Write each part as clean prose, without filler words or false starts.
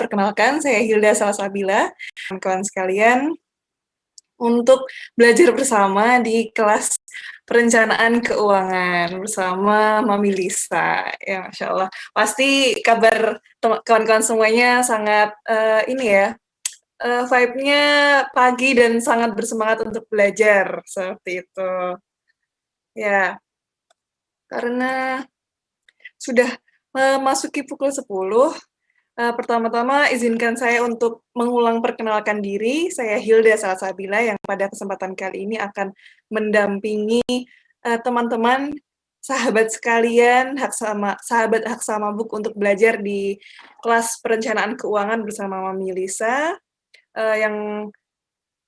perkenalkan saya Hilda Salsabila, kawan-kawan sekalian, untuk belajar bersama di kelas perencanaan keuangan bersama Mami Lisa. Ya, Masya Allah. Pasti kabar kawan-kawan semuanya sangat ini ya, vibe-nya pagi dan sangat bersemangat untuk belajar seperti itu. Ya, karena sudah memasuki pukul 10, pertama-tama izinkan saya untuk mengulang perkenalkan diri. Saya Hilda Salsabila yang pada kesempatan kali ini akan mendampingi teman-teman, sahabat sekalian, sahabat Haksama Book untuk belajar di kelas perencanaan keuangan bersama Mami Lisa, yang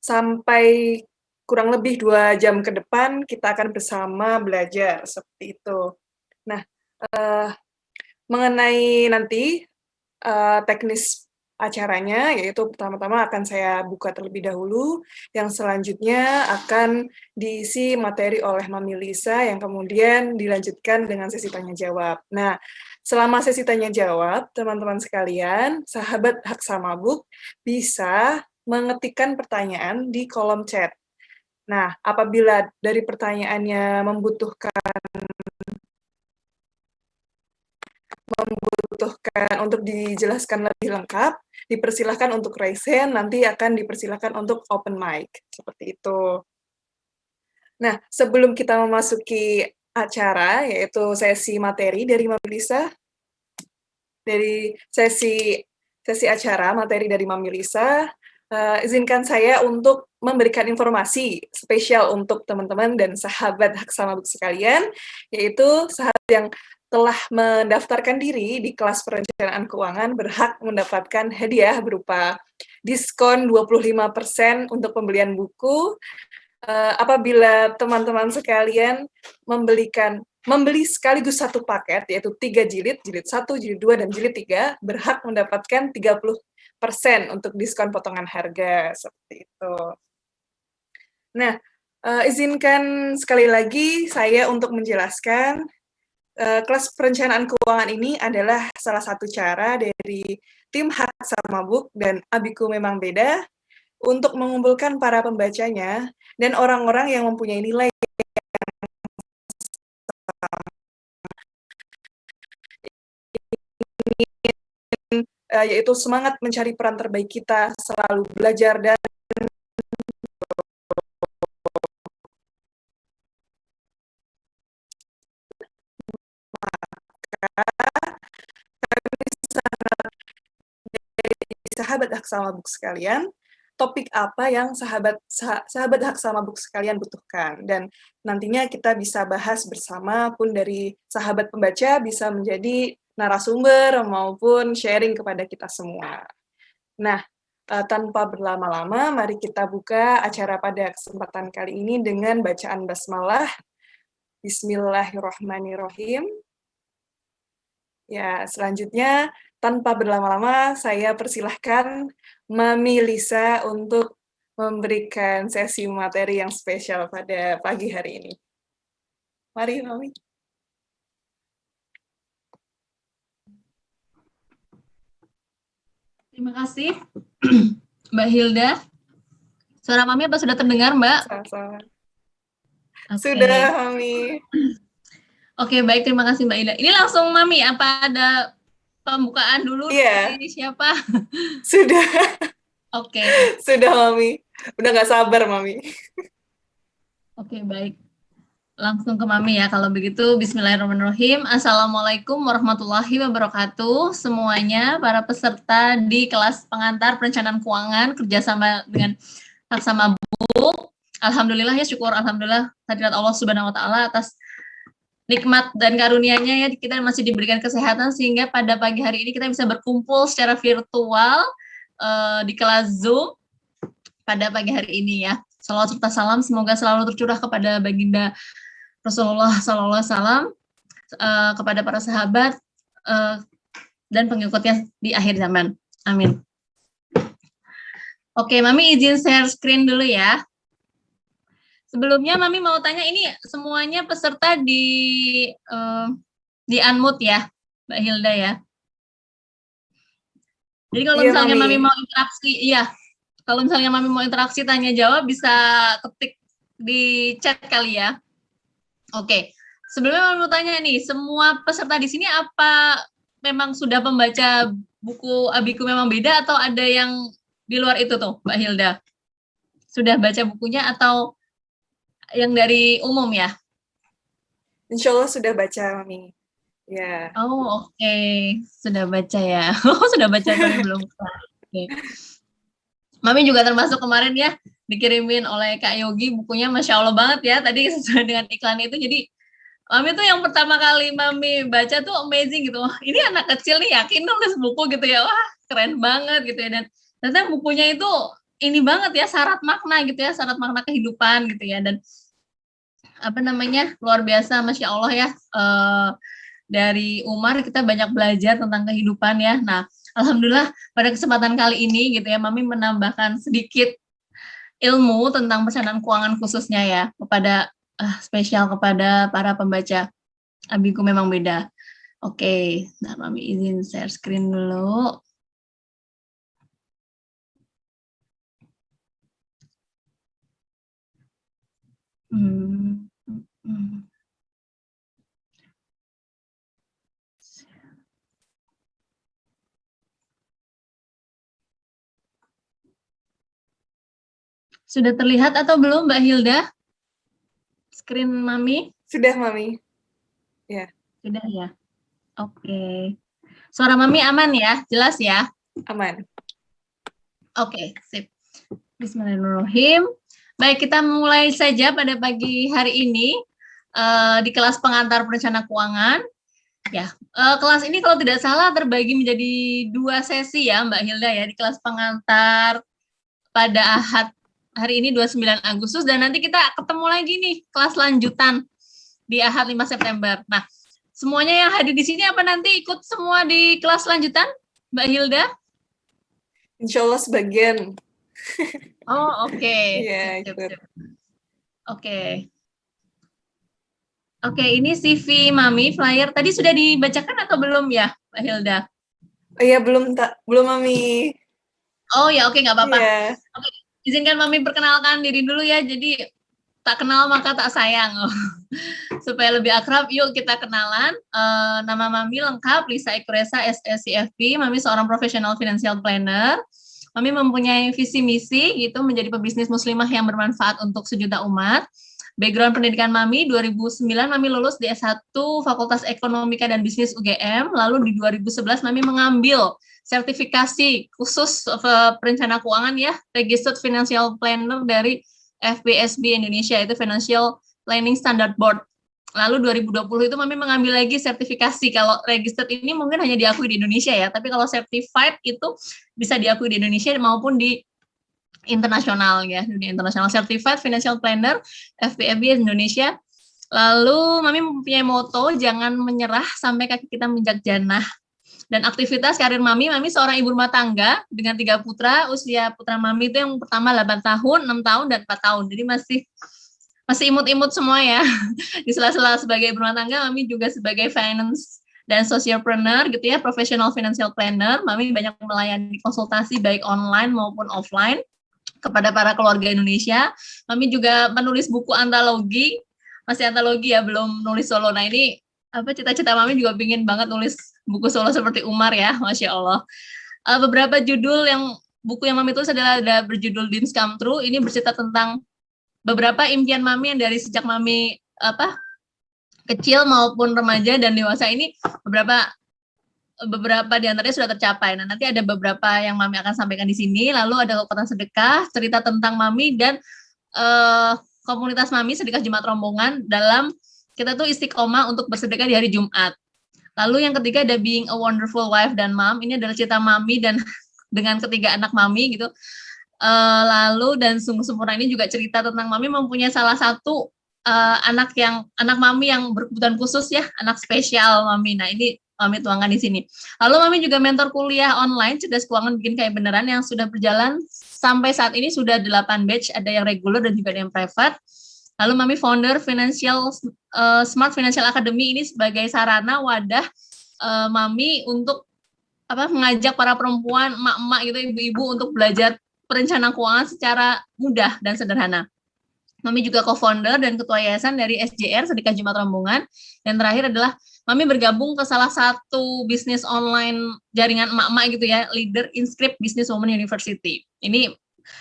sampai kurang lebih 2 jam ke depan kita akan bersama belajar, seperti itu. Nah, mengenai nanti teknis acaranya, yaitu pertama-tama akan saya buka terlebih dahulu, yang selanjutnya akan diisi materi oleh Mami Lisa, yang kemudian dilanjutkan dengan sesi tanya-jawab. Nah, selama sesi tanya-jawab, teman-teman sekalian, sahabat Haksama Book bisa mengetikkan pertanyaan di kolom chat. Nah, apabila dari pertanyaannya membutuhkan untuk dijelaskan lebih lengkap, dipersilahkan untuk raise hand, nanti akan dipersilahkan untuk open mic, seperti itu. Nah, sebelum kita memasuki acara, yaitu sesi materi dari Mami Lisa, dari sesi acara materi dari Mami Lisa, izinkan saya untuk memberikan informasi spesial untuk teman-teman dan sahabat Haksama Book sekalian, yaitu sahabat yang telah mendaftarkan diri di kelas perencanaan keuangan berhak mendapatkan hadiah berupa diskon 25% untuk pembelian buku, apabila teman-teman sekalian membeli sekaligus satu paket, yaitu 3 jilid 1, jilid 2, dan jilid 3, berhak mendapatkan 30% untuk diskon potongan harga, seperti itu. Nah, izinkan sekali lagi saya untuk menjelaskan, kelas perencanaan keuangan ini adalah salah satu cara dari tim Haksama Book dan Abiku Memang Beda untuk mengumpulkan para pembacanya dan orang-orang yang mempunyai nilai yaitu semangat mencari peran terbaik kita, selalu belajar dan sahabat Haksama Book sekalian, topik apa yang sahabat Haksama Book sekalian butuhkan, dan nantinya kita bisa bahas bersama, pun dari sahabat pembaca bisa menjadi narasumber maupun sharing kepada kita semua. Nah, tanpa berlama-lama, mari kita buka acara pada kesempatan kali ini dengan bacaan basmalah. Bismillahirrahmanirrahim. Ya, selanjutnya tanpa berlama-lama saya persilahkan Mami Lisa untuk memberikan sesi materi yang spesial pada pagi hari ini. Mari, Mami. Terima kasih, Mbak Hilda. Suara Mami apa sudah terdengar, Mbak? Sama-sama. Okay. Sudah, Mami. Oke, baik. Terima kasih, Mbak Hilda. Ini langsung, Mami, apa ada pembukaan dulu dari siapa? Sudah. Oke. Sudah, Mami. Udah nggak sabar, Mami. Oke, baik. Langsung ke Mami ya, kalau begitu. Bismillahirrahmanirrahim. Assalamualaikum warahmatullahi wabarakatuh. Semuanya, para peserta di kelas pengantar perencanaan keuangan kerjasama dengan Haksama Book. Alhamdulillah ya, syukur alhamdulillah hadirat Allah Subhanahu wa taala atas nikmat dan karunia-Nya ya, kita masih diberikan kesehatan sehingga pada pagi hari ini kita bisa berkumpul secara virtual di kelas Zoom pada pagi hari ini ya. Salawat serta salam semoga selalu tercurah kepada baginda Rasulullah SAW, kepada para sahabat dan pengikutnya di akhir zaman. Amin. Oke, Mami izin share screen dulu ya. Sebelumnya Mami mau tanya, ini semuanya peserta di unmute ya, Mbak Hilda ya. Jadi kalau Iya, misalnya Mami Mami. mau interaksi, iya, kalau misalnya Mami mau interaksi tanya jawab bisa ketik di chat kali ya. Oke, sebelumnya Mami mau tanya nih, semua peserta di sini apa memang sudah membaca buku Abiku Memang Beda atau ada yang di luar itu tuh, Mbak Hilda? Sudah baca bukunya atau yang dari umum ya? Insya Allah sudah baca, Mami. Ya. Oh, oke. Sudah baca ya. Oh, sudah baca tapi belum kelar. Oke. Mami juga termasuk kemarin ya dikirimin oleh Kak Yogi bukunya, Masya Allah banget ya. Tadi sesuai dengan iklan itu. Jadi Mami tuh yang pertama kali Mami baca tuh amazing gitu. Wah, ini anak kecil nih yakin nulis buku gitu ya. Wah, keren banget gitu ya. Dan ternyata bukunya itu ini banget ya, syarat makna gitu ya, syarat makna kehidupan gitu ya. Dan apa namanya, luar biasa, Masya Allah ya. Dari Umar kita banyak belajar tentang kehidupan ya. Nah, alhamdulillah pada kesempatan kali ini gitu ya, Mami menambahkan sedikit ilmu tentang perencanaan keuangan khususnya ya kepada spesial kepada para pembaca Abiku Memang Beda. Oke, nah Mami izin share screen dulu. Hmm. Hmm. Sudah terlihat atau belum Mbak Hilda? Screen Mami? Sudah, Mami. Ya. Sudah ya. Oke. Suara Mami aman ya? Jelas ya? Aman. Oke, sip. Bismillahirrahmanirrahim. Baik, kita mulai saja pada pagi hari ini di kelas pengantar perencana keuangan. Ya, kelas ini kalau tidak salah terbagi menjadi 2 sesi ya, Mbak Hilda ya, di kelas pengantar pada Ahad hari ini 29 Agustus dan nanti kita ketemu lagi nih kelas lanjutan di Ahad 5 September. Nah, semuanya yang hadir di sini apa nanti ikut semua di kelas lanjutan, Mbak Hilda? Insya Allah sebagian. Oh, oke. Iya, Sip, ikut. sip. Oke. Oke, ini CV Mami flyer. Tadi sudah dibacakan atau belum ya, Mbak Hilda? Oh iya, belum, Mami. Oh ya, oke, nggak apa-apa. Iya. Oke, izinkan Mami perkenalkan diri dulu ya. Jadi tak kenal maka tak sayang. Supaya lebih akrab, yuk kita kenalan. Nama Mami lengkap Lisa Ikuresa SSCFP. Mami seorang professional financial planner. Mami mempunyai visi misi gitu menjadi pebisnis muslimah yang bermanfaat untuk sejuta umat. Background pendidikan Mami 2009 Mami lulus di S1 Fakultas Ekonomika dan Bisnis UGM, lalu di 2011 Mami mengambil sertifikasi khusus perencana keuangan ya, Registered Financial Planner dari FBSB Indonesia, itu Financial Planning Standard Board. Lalu 2020 itu Mami mengambil lagi sertifikasi. Kalau registered ini mungkin hanya diakui di Indonesia ya, tapi kalau certified itu bisa diakui di Indonesia maupun di internasional ya, dunia internasional. Certified Financial Planner FPFB Indonesia. Lalu Mami mempunyai moto jangan menyerah sampai kaki kita menginjak janah. Dan aktivitas karir Mami seorang ibu rumah tangga dengan 3 putra. Usia putra Mami itu yang pertama 8 tahun, 6 tahun, dan 4 tahun. Jadi masih imut-imut semua ya. Di sela-sela sebagai ibu rumah tangga, Mami juga sebagai finance dan socialpreneur gitu ya, professional financial planner. Mami banyak melayani konsultasi baik online maupun offline kepada para keluarga Indonesia. Mami juga menulis buku antologi, masih antologi ya, belum nulis solo. Nah ini apa cita-cita Mami juga pingin banget nulis buku solo seperti Umar ya, Masya Allah. Beberapa judul buku yang Mami tulis ada berjudul Dreams Come True. Ini bercerita tentang beberapa impian Mami yang dari sejak Mami kecil maupun remaja dan dewasa ini beberapa di antaranya sudah tercapai. Nah, nanti ada beberapa yang Mami akan sampaikan di sini. Lalu ada kekuatan sedekah, cerita tentang Mami dan komunitas Mami sedekah Jumat rombongan dalam kita tuh istiqomah untuk bersedekah di hari Jumat. Lalu yang ketiga ada Being a Wonderful Wife dan Mom. Ini adalah cerita Mami dan dengan ketiga anak Mami gitu. Lalu dan Sungguh Sempurna ini juga cerita tentang Mami mempunyai salah satu anak Mami yang berkebutuhan khusus ya, anak spesial Mami. Nah, ini Mami tuangkan di sini. Lalu Mami juga mentor kuliah online cerdas keuangan bikin kayak beneran yang sudah berjalan sampai saat ini sudah 8 batch, ada yang reguler dan juga ada yang private. Lalu Mami founder Smart Financial Academy ini sebagai sarana wadah Mami untuk mengajak para perempuan, emak-emak gitu, ibu-ibu untuk belajar perencanaan keuangan secara mudah dan sederhana. Mami juga co-founder dan ketua yayasan dari SJR, Sedekah Jumat Rombongan. Dan terakhir adalah Mami bergabung ke salah satu bisnis online jaringan emak-emak gitu ya, Leader Inscript Business Women University. Ini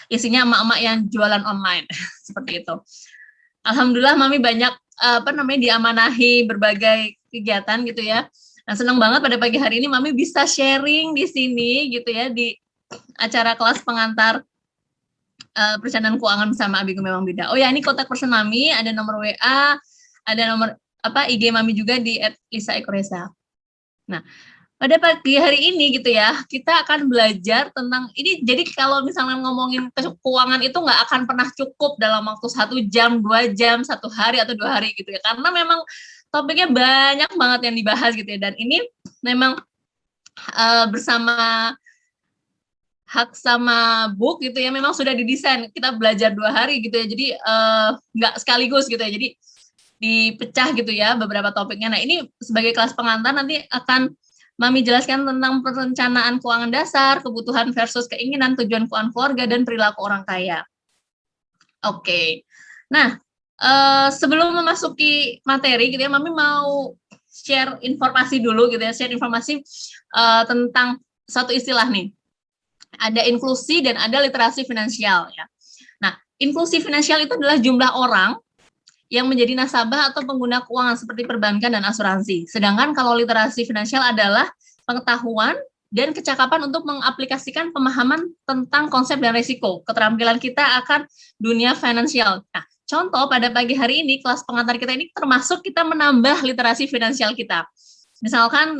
isinya emak-emak yang jualan online, seperti itu. Alhamdulillah Mami banyak diamanahi berbagai kegiatan gitu ya. Nah, senang banget pada pagi hari ini Mami bisa sharing di sini gitu ya, di acara kelas pengantar perencanaan keuangan bersama Abiku Memang Beda. Oh ya, ini kontak person Mami, ada nomor WA, ada nomor IG Mami juga di @lisa_ekoresa. Nah, pada pagi hari ini gitu ya, kita akan belajar tentang ini. Jadi kalau misalnya ngomongin keuangan itu nggak akan pernah cukup dalam waktu 1 jam, 2 jam, 1 hari atau 2 hari gitu ya. Karena memang topiknya banyak banget yang dibahas gitu ya. Dan ini memang bersama Hak sama Book gitu ya, memang sudah didesain kita belajar 2 hari gitu ya, jadi nggak sekaligus gitu ya, jadi dipecah gitu ya beberapa topiknya. Nah, ini sebagai kelas pengantar nanti akan Mami jelaskan tentang perencanaan keuangan dasar, kebutuhan versus keinginan, tujuan keuangan keluarga, dan perilaku orang kaya. Oke. Nah, sebelum memasuki materi gitu ya, Mami mau share informasi dulu gitu ya, share informasi tentang satu istilah nih. Ada inklusi dan ada literasi finansial ya. Nah, inklusi finansial itu adalah jumlah orang yang menjadi nasabah atau pengguna keuangan seperti perbankan dan asuransi. Sedangkan kalau literasi finansial adalah pengetahuan dan kecakapan untuk mengaplikasikan pemahaman tentang konsep dan risiko, keterampilan kita akan dunia finansial. Nah, contoh pada pagi hari ini kelas pengantar kita ini termasuk kita menambah literasi finansial kita. Misalkan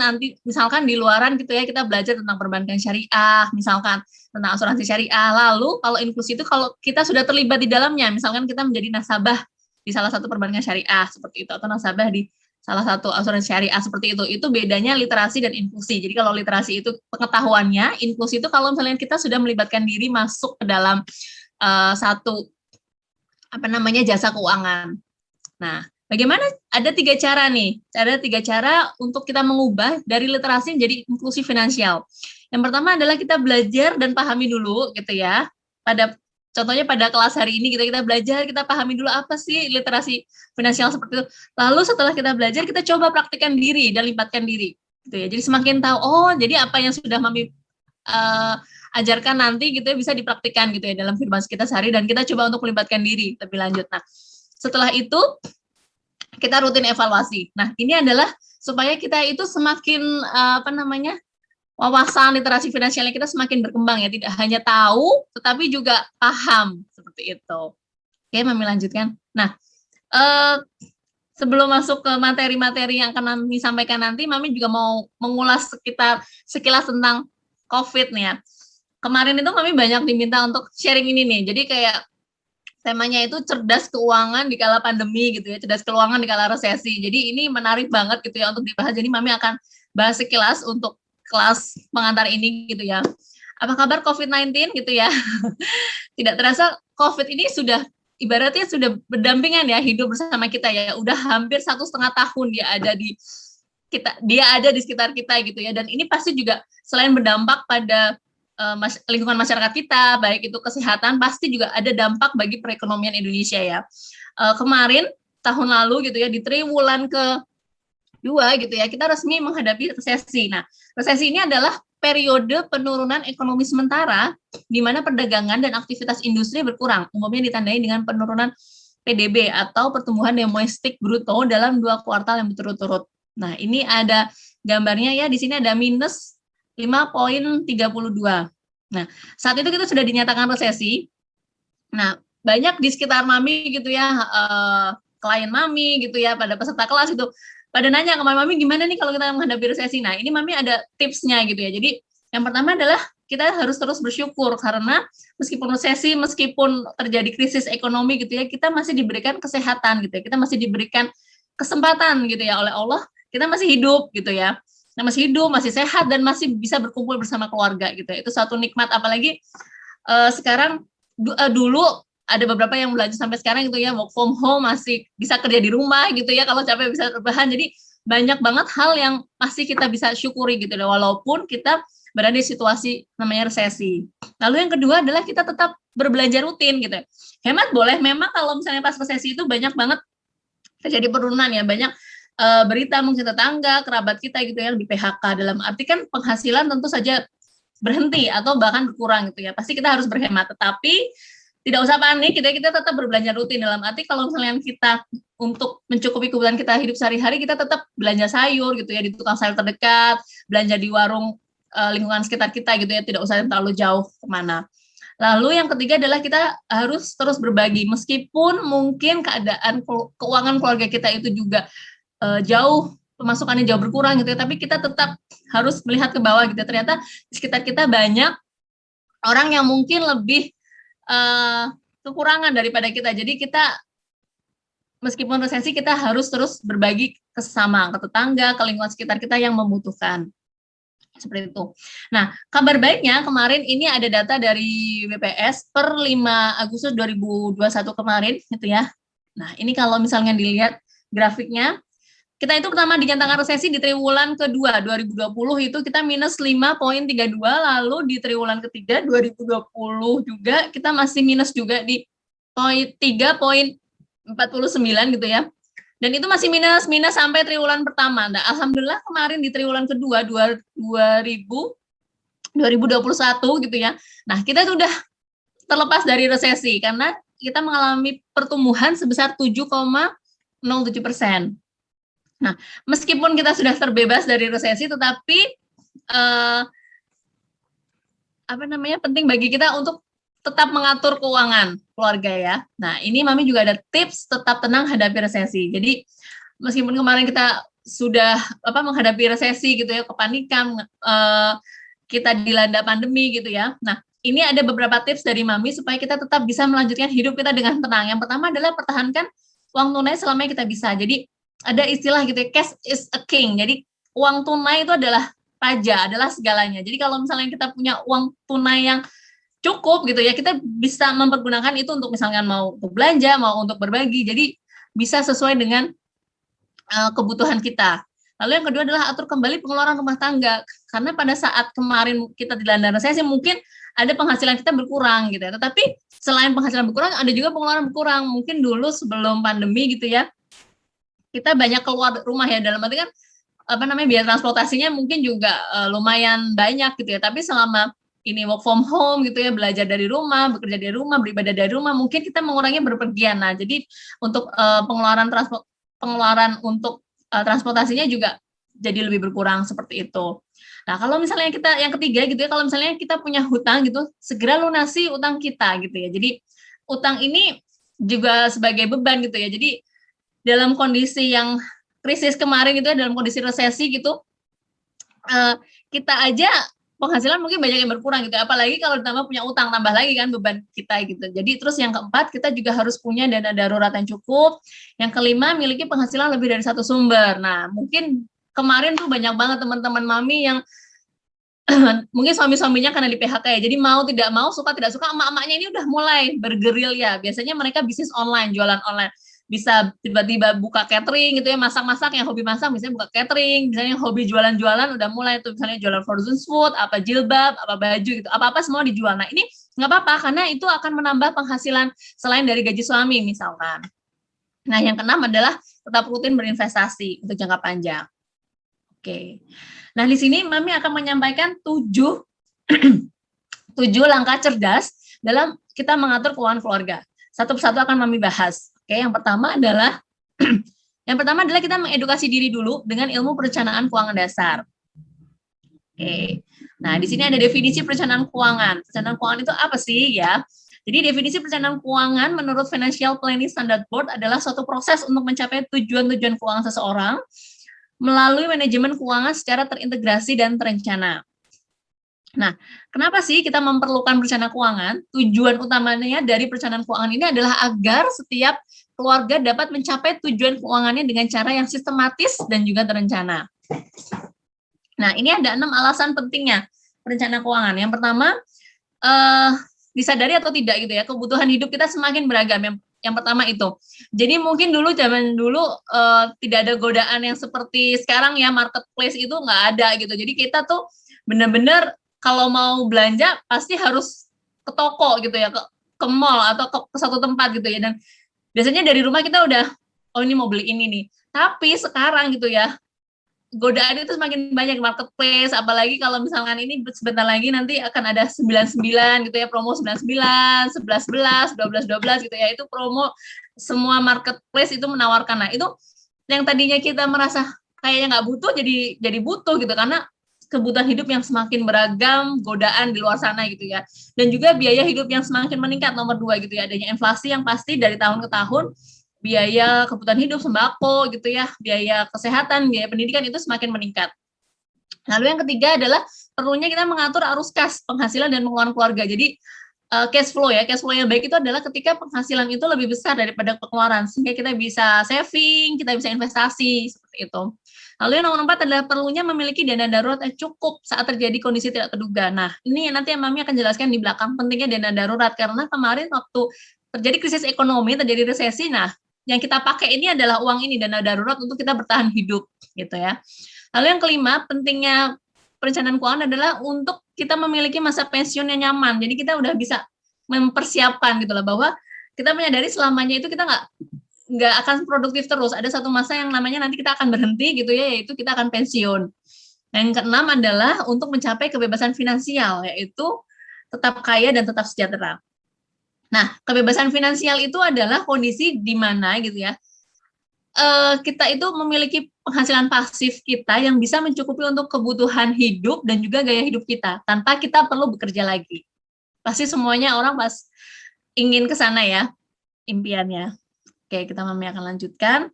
di luaran gitu ya, kita belajar tentang perbankan syariah, misalkan tentang asuransi syariah. Lalu kalau inklusi itu kalau kita sudah terlibat di dalamnya, misalkan kita menjadi nasabah di salah satu perbankan syariah seperti itu, atau nasabah di salah satu asuransi syariah seperti itu bedanya literasi dan inklusi. Jadi kalau literasi itu pengetahuannya, inklusi itu kalau misalnya kita sudah melibatkan diri masuk ke dalam satu jasa keuangan. Nah, bagaimana? Ada 3 cara nih. Ada 3 cara untuk kita mengubah dari literasi menjadi inklusi finansial. Yang pertama adalah kita belajar dan pahami dulu gitu ya. Contohnya pada kelas hari ini kita belajar, kita pahami dulu apa sih literasi finansial seperti itu. Lalu setelah kita belajar, kita coba praktikkan diri dan libatkan diri gitu ya. Jadi semakin tahu, oh jadi apa yang sudah Mami ajarkan nanti gitu ya bisa dipraktikkan gitu ya dalam kehidupan kita sehari, dan kita coba untuk melibatkan diri lebih lanjut. Nah, setelah itu kita rutin evaluasi. Nah, ini adalah supaya kita itu semakin wawasan literasi finansialnya kita semakin berkembang ya, tidak hanya tahu tetapi juga paham seperti itu. Oke, Mami lanjutkan. Nah, sebelum masuk ke materi-materi yang akan Mami sampaikan nanti, Mami juga mau mengulas sekilas tentang COVID nih ya. Kemarin itu Mami banyak diminta untuk sharing ini nih. Jadi kayak temanya itu cerdas keuangan di kala pandemi gitu ya, cerdas keuangan di kala resesi. Jadi ini menarik banget gitu ya untuk dibahas. Jadi Mami akan bahas sekilas untuk kelas pengantar ini gitu ya. Apa kabar COVID-19 gitu ya. Tidak terasa COVID ini sudah ibaratnya sudah berdampingan ya, hidup bersama kita ya. Udah hampir 1,5 tahun dia ada di sekitar kita gitu ya. Dan ini pasti juga selain berdampak pada lingkungan masyarakat kita, baik itu kesehatan, pasti juga ada dampak bagi perekonomian Indonesia ya. Kemarin tahun lalu gitu ya, di triwulan ke-2 gitu ya, kita resmi menghadapi resesi. Nah, resesi ini adalah periode penurunan ekonomi sementara di mana perdagangan dan aktivitas industri berkurang, umumnya ditandai dengan penurunan PDB atau pertumbuhan domestik bruto dalam 2 kuartal yang berturut-turut. Nah, ini ada gambarnya ya, di sini ada minus 5,32. Nah, saat itu kita sudah dinyatakan resesi. Nah, banyak di sekitar Mami gitu ya, klien Mami gitu ya, pada peserta kelas itu, pada nanya ke Mami, gimana nih kalau kita menghadapi resesi? Nah, ini Mami ada tipsnya gitu ya. Jadi, yang pertama adalah kita harus terus bersyukur, karena meskipun resesi, meskipun terjadi krisis ekonomi gitu ya, kita masih diberikan kesehatan gitu ya, kita masih diberikan kesempatan gitu ya oleh Allah, kita masih hidup gitu ya. Masih hidup, masih sehat, dan masih bisa berkumpul bersama keluarga gitu. Itu satu nikmat, apalagi sekarang dulu ada beberapa yang belajar sampai sekarang gitu ya, work from home, masih bisa kerja di rumah gitu ya, kalau capek bisa rebahan. Jadi banyak banget hal yang masih kita bisa syukuri gitu loh, walaupun kita berada di situasi namanya resesi. Lalu yang kedua adalah kita tetap berbelanja rutin gitu. Hemat boleh, memang kalau misalnya pas resesi itu banyak banget terjadi penurunan ya, banyak berita mungkin tetangga, kerabat kita gitu yang di PHK, dalam arti kan penghasilan tentu saja berhenti atau bahkan berkurang gitu ya. Pasti kita harus berhemat, tetapi tidak usah panik, kita tetap berbelanja rutin, dalam arti kalau misalnya kita untuk mencukupi kebutuhan kita hidup sehari-hari, kita tetap belanja sayur gitu ya di tukang sayur terdekat, belanja di warung lingkungan sekitar kita gitu ya, tidak usah terlalu jauh kemana. Lalu yang ketiga adalah kita harus terus berbagi, meskipun mungkin keadaan keuangan keluarga kita itu juga jauh, pemasukannya jauh berkurang gitu ya, tapi kita tetap harus melihat ke bawah gitu. Ternyata di sekitar kita banyak orang yang mungkin lebih kekurangan daripada kita. Jadi kita meskipun resesi, kita harus terus berbagi ke sesama, ke tetangga, ke lingkungan sekitar kita yang membutuhkan. Seperti itu. Nah, kabar baiknya kemarin ini ada data dari BPS per 5 Agustus 2021 kemarin gitu ya. Nah, ini kalau misalnya dilihat grafiknya, kita itu pertama dinyatakan resesi di triwulan kedua 2020 itu kita minus 5,32, lalu di triwulan ketiga 2020 juga kita masih minus juga di 3,49 gitu ya. Dan itu masih minus sampai triwulan pertama. Nah, alhamdulillah kemarin di triwulan kedua 2021 gitu ya. Nah, kita sudah terlepas dari resesi karena kita mengalami pertumbuhan sebesar 7,07%. Nah, meskipun kita sudah terbebas dari resesi, tetapi penting bagi kita untuk tetap mengatur keuangan keluarga ya. Nah, ini Mami juga ada tips tetap tenang hadapi resesi. Jadi, meskipun kemarin kita sudah menghadapi resesi gitu ya, kepanikan, kita dilanda pandemi gitu ya. Nah, ini ada beberapa tips dari Mami supaya kita tetap bisa melanjutkan hidup kita dengan tenang. Yang pertama adalah pertahankan uang tunai selama kita bisa. Jadi, ada istilah gitu ya, cash is a king. Jadi, uang tunai itu adalah raja, adalah segalanya. Jadi, kalau misalnya kita punya uang tunai yang cukup gitu ya, kita bisa mempergunakan itu untuk misalkan mau untuk belanja, mau untuk berbagi, jadi bisa sesuai dengan kebutuhan kita. Lalu yang kedua adalah atur kembali pengeluaran rumah tangga, karena pada saat kemarin kita dilanda resesi mungkin ada penghasilan kita berkurang gitu ya, tetapi selain penghasilan berkurang ada juga pengeluaran berkurang. Mungkin dulu sebelum pandemi gitu ya, kita banyak keluar rumah ya, dalam arti kan biaya transportasinya mungkin juga lumayan banyak gitu ya, tapi selama ini work from home gitu ya, belajar dari rumah, bekerja dari rumah, beribadah dari rumah, mungkin kita mengurangi berpergian. Nah, jadi untuk pengeluaran untuk transportasinya juga jadi lebih berkurang seperti itu. Nah, kalau misalnya kita yang ketiga gitu ya, kalau misalnya kita punya hutang gitu, segera lunasi utang kita gitu ya. Jadi utang ini juga sebagai beban gitu ya. Jadi dalam kondisi yang krisis kemarin gitu ya, dalam kondisi resesi gitu, kita aja penghasilan mungkin banyak yang berkurang gitu, apalagi kalau ditambah punya utang, tambah lagi kan beban kita gitu. Jadi terus yang keempat, kita juga harus punya dana darurat yang cukup. Yang kelima, miliki penghasilan lebih dari satu sumber. Nah, mungkin kemarin tuh banyak banget teman-teman Mami yang mungkin suami-suaminya karena di PHK ya, jadi mau tidak mau, suka tidak suka, emak-emaknya ini udah mulai bergerilya. Biasanya mereka bisnis online, jualan online, bisa tiba-tiba buka catering gitu ya, masak-masak, yang hobi masak misalnya buka catering, misalnya yang hobi jualan-jualan udah mulai tuh, misalnya jualan frozen food, apa jilbab, apa baju gitu, apa-apa semua dijual. Nah, ini nggak apa-apa karena itu akan menambah penghasilan selain dari gaji suami misalkan. Nah, yang keenam adalah tetap rutin berinvestasi untuk jangka panjang. Oke. Nah, di sini Mami akan menyampaikan 7 langkah cerdas dalam kita mengatur keuangan keluarga. Satu persatu akan Mami bahas. Oke, yang pertama adalah kita mengedukasi diri dulu dengan ilmu perencanaan keuangan dasar. Oke. Nah, di sini ada definisi perencanaan keuangan. Perencanaan keuangan itu apa sih ya? Jadi definisi perencanaan keuangan menurut Financial Planning Standard Board adalah suatu proses untuk mencapai tujuan-tujuan keuangan seseorang melalui manajemen keuangan secara terintegrasi dan terencana. Nah, kenapa sih kita memerlukan perencanaan keuangan? Tujuan utamanya dari perencanaan keuangan ini adalah agar setiap keluarga dapat mencapai tujuan keuangannya dengan cara yang sistematis dan juga terencana. Nah, ini ada 6 alasan pentingnya perencanaan keuangan. Yang pertama, disadari atau tidak gitu ya, kebutuhan hidup kita semakin beragam. Yang pertama itu. Jadi mungkin dulu zaman dulu tidak ada godaan yang seperti sekarang ya, marketplace itu nggak ada gitu. Jadi kita tuh benar-benar kalau mau belanja pasti harus ke toko gitu ya, ke mall atau ke satu tempat gitu ya. Dan biasanya dari rumah kita udah, oh ini mau beli ini nih. Tapi sekarang gitu ya, godaan itu semakin banyak marketplace, apalagi kalau misalkan ini sebentar lagi nanti akan ada 99 gitu ya, promo 99, 11 11, 12 12 gitu ya, itu promo semua marketplace itu menawarkan. Nah, itu yang tadinya kita merasa kayaknya nggak butuh jadi butuh gitu, karena kebutuhan hidup yang semakin beragam, godaan di luar sana gitu ya. Dan juga biaya hidup yang semakin meningkat, nomor 2 gitu ya, adanya inflasi yang pasti dari tahun ke tahun, biaya kebutuhan hidup, sembako gitu ya, biaya kesehatan, biaya pendidikan itu semakin meningkat. Lalu yang ketiga adalah perlunya kita mengatur arus kas, penghasilan dan pengeluaran keluarga. Jadi cash flow ya, cash flow yang baik itu adalah ketika penghasilan itu lebih besar daripada pengeluaran, sehingga kita bisa saving, kita bisa investasi, seperti itu. Lalu yang nomor 4 adalah perlunya memiliki dana darurat yang cukup saat terjadi kondisi tidak terduga. Nah, ini nanti yang Mami akan jelaskan di belakang, pentingnya dana darurat, karena kemarin waktu terjadi krisis ekonomi, terjadi resesi, nah yang kita pakai ini adalah uang ini, dana darurat untuk kita bertahan hidup gitu ya. Lalu yang kelima, pentingnya perencanaan keuangan adalah untuk kita memiliki masa pensiun yang nyaman. Jadi kita udah bisa mempersiapkan gitu lah, bahwa kita menyadari selamanya itu kita nggak akan produktif terus. Ada satu masa yang namanya nanti kita akan berhenti gitu ya, yaitu kita akan pensiun. Yang keenam adalah untuk mencapai kebebasan finansial, yaitu tetap kaya dan tetap sejahtera. Nah, kebebasan finansial itu adalah kondisi di mana gitu ya, kita itu memiliki penghasilan pasif kita yang bisa mencukupi untuk kebutuhan hidup dan juga gaya hidup kita, tanpa kita perlu bekerja lagi. Pasti semuanya orang pas ingin ke sana ya, impiannya. Oke, kita Mami akan lanjutkan.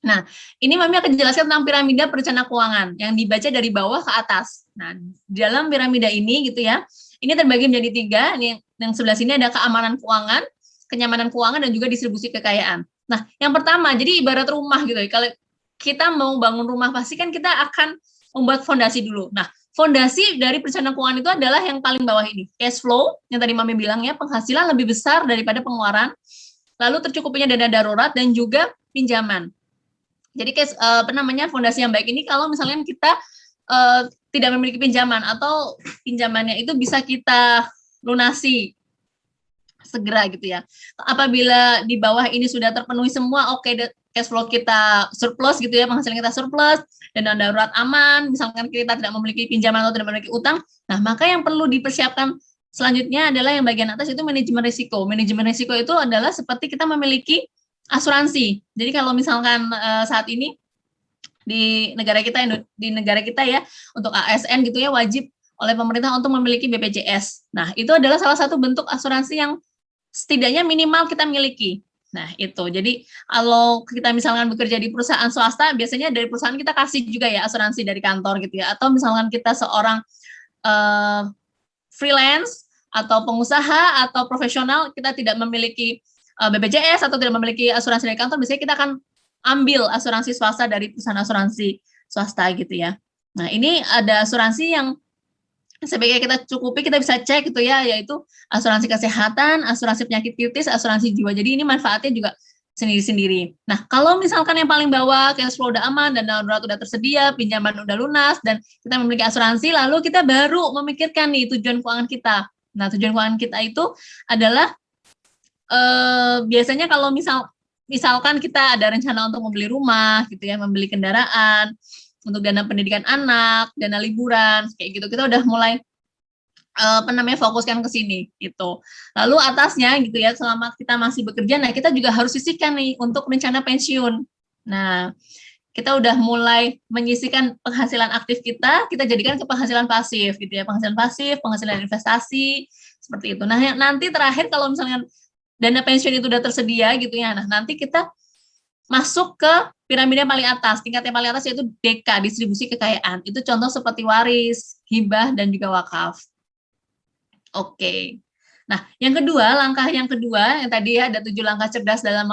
Nah, ini Mami akan jelaskan tentang piramida perencana keuangan yang dibaca dari bawah ke atas. Nah, dalam piramida ini gitu ya, ini terbagi menjadi 3. Ini yang sebelah sini ada keamanan keuangan, kenyamanan keuangan, dan juga distribusi kekayaan. Nah, yang pertama, jadi ibarat rumah gitu ya. Kalau kita mau bangun rumah, pasti kan kita akan membuat fondasi dulu. Nah, fondasi dari perencanaan keuangan itu adalah yang paling bawah ini. Cash flow, yang tadi Mami bilang ya, penghasilan lebih besar daripada pengeluaran, lalu tercukupnya dana darurat, dan juga pinjaman. Jadi fondasi yang baik ini kalau misalnya kita tidak memiliki pinjaman, atau pinjamannya itu bisa kita lunasi segera gitu ya. Apabila di bawah ini sudah terpenuhi semua, oke, cash flow kita surplus gitu ya, penghasilan kita surplus, dana darurat aman, misalkan kita tidak memiliki pinjaman atau tidak memiliki utang, nah maka yang perlu dipersiapkan selanjutnya adalah yang bagian atas, itu manajemen risiko. Manajemen risiko itu adalah seperti kita memiliki asuransi. Jadi kalau misalkan saat ini di negara kita ya, untuk ASN gitu ya, wajib oleh pemerintah untuk memiliki BPJS. Nah, itu adalah salah satu bentuk asuransi yang setidaknya minimal kita miliki. Nah, itu. Jadi, kalau kita misalkan bekerja di perusahaan swasta, biasanya dari perusahaan kita kasih juga ya asuransi dari kantor gitu ya. Atau misalkan kita seorang freelance atau pengusaha atau profesional, kita tidak memiliki BPJS atau tidak memiliki asuransi dari kantor, biasanya kita akan ambil asuransi swasta dari perusahaan asuransi swasta gitu ya. Nah, ini ada asuransi yang sebaiknya kita cukupi, kita bisa cek gitu ya, yaitu asuransi kesehatan, asuransi penyakit kritis, asuransi jiwa. Jadi ini manfaatnya juga sendiri-sendiri. Nah, kalau misalkan yang paling bawah, cash flow udah aman, dana darurat udah tersedia, pinjaman udah lunas, dan kita memiliki asuransi, lalu kita baru memikirkan nih tujuan keuangan kita. Nah, tujuan keuangan kita itu adalah biasanya kalau misalkan kita ada rencana untuk membeli rumah gitu ya, membeli kendaraan, untuk dana pendidikan anak, dana liburan, kayak gitu, kita udah mulai fokuskan ke sini gitu. Lalu atasnya gitu ya, selama kita masih bekerja, nah kita juga harus sisihkan nih untuk rencana pensiun. Nah, kita udah mulai menyisihkan penghasilan aktif kita jadikan ke penghasilan pasif gitu ya, penghasilan pasif, penghasilan investasi, seperti itu. Nah, nanti terakhir kalau misalnya dana pensiun itu udah tersedia gitu ya, nah nanti kita masuk ke piramida paling atas, tingkat yang paling atas yaitu DK, distribusi kekayaan. Itu contoh seperti waris, hibah, dan juga wakaf. Oke. Nah, langkah yang kedua, yang tadi ya ada 7 langkah cerdas dalam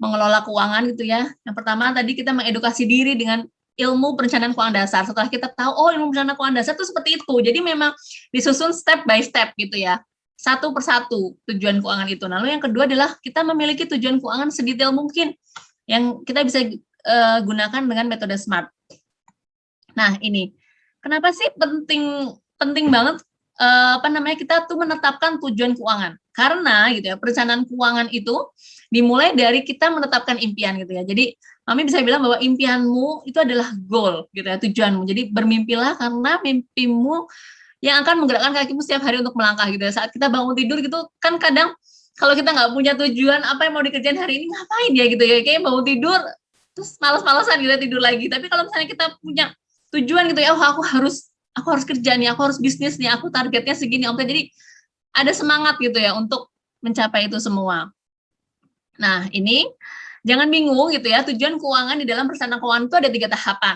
mengelola keuangan gitu ya. Yang pertama tadi kita mengedukasi diri dengan ilmu perencanaan keuangan dasar. Setelah kita tahu, oh ilmu perencanaan keuangan dasar itu seperti itu. Jadi memang disusun step by step gitu ya. satu persatu tujuan keuangan itu. Lalu yang kedua adalah kita memiliki tujuan keuangan sedetail mungkin yang kita bisa gunakan dengan metode SMART. Nah, ini kenapa sih penting banget kita tuh menetapkan tujuan keuangan? Karena gitu ya, perencanaan keuangan itu dimulai dari kita menetapkan impian gitu ya. Jadi Mami bisa bilang bahwa impianmu itu adalah goal gitu ya, tujuanmu. Jadi bermimpilah karena mimpimu yang akan menggerakkan kakimu setiap hari untuk melangkah gitu ya. Saat kita bangun tidur gitu kan kadang kalau kita nggak punya tujuan apa yang mau dikerjain hari ini, ngapain ya gitu ya, kayak bangun tidur terus malas-malasan gitu tidur lagi. Tapi kalau misalnya kita punya tujuan gitu ya, oh aku harus kerja nih, aku harus bisnis nih, aku targetnya segini omset, jadi ada semangat gitu ya untuk mencapai itu semua. Nah, ini jangan bingung gitu ya, tujuan keuangan di dalam perencanaan keuangan itu ada 3 tahapan.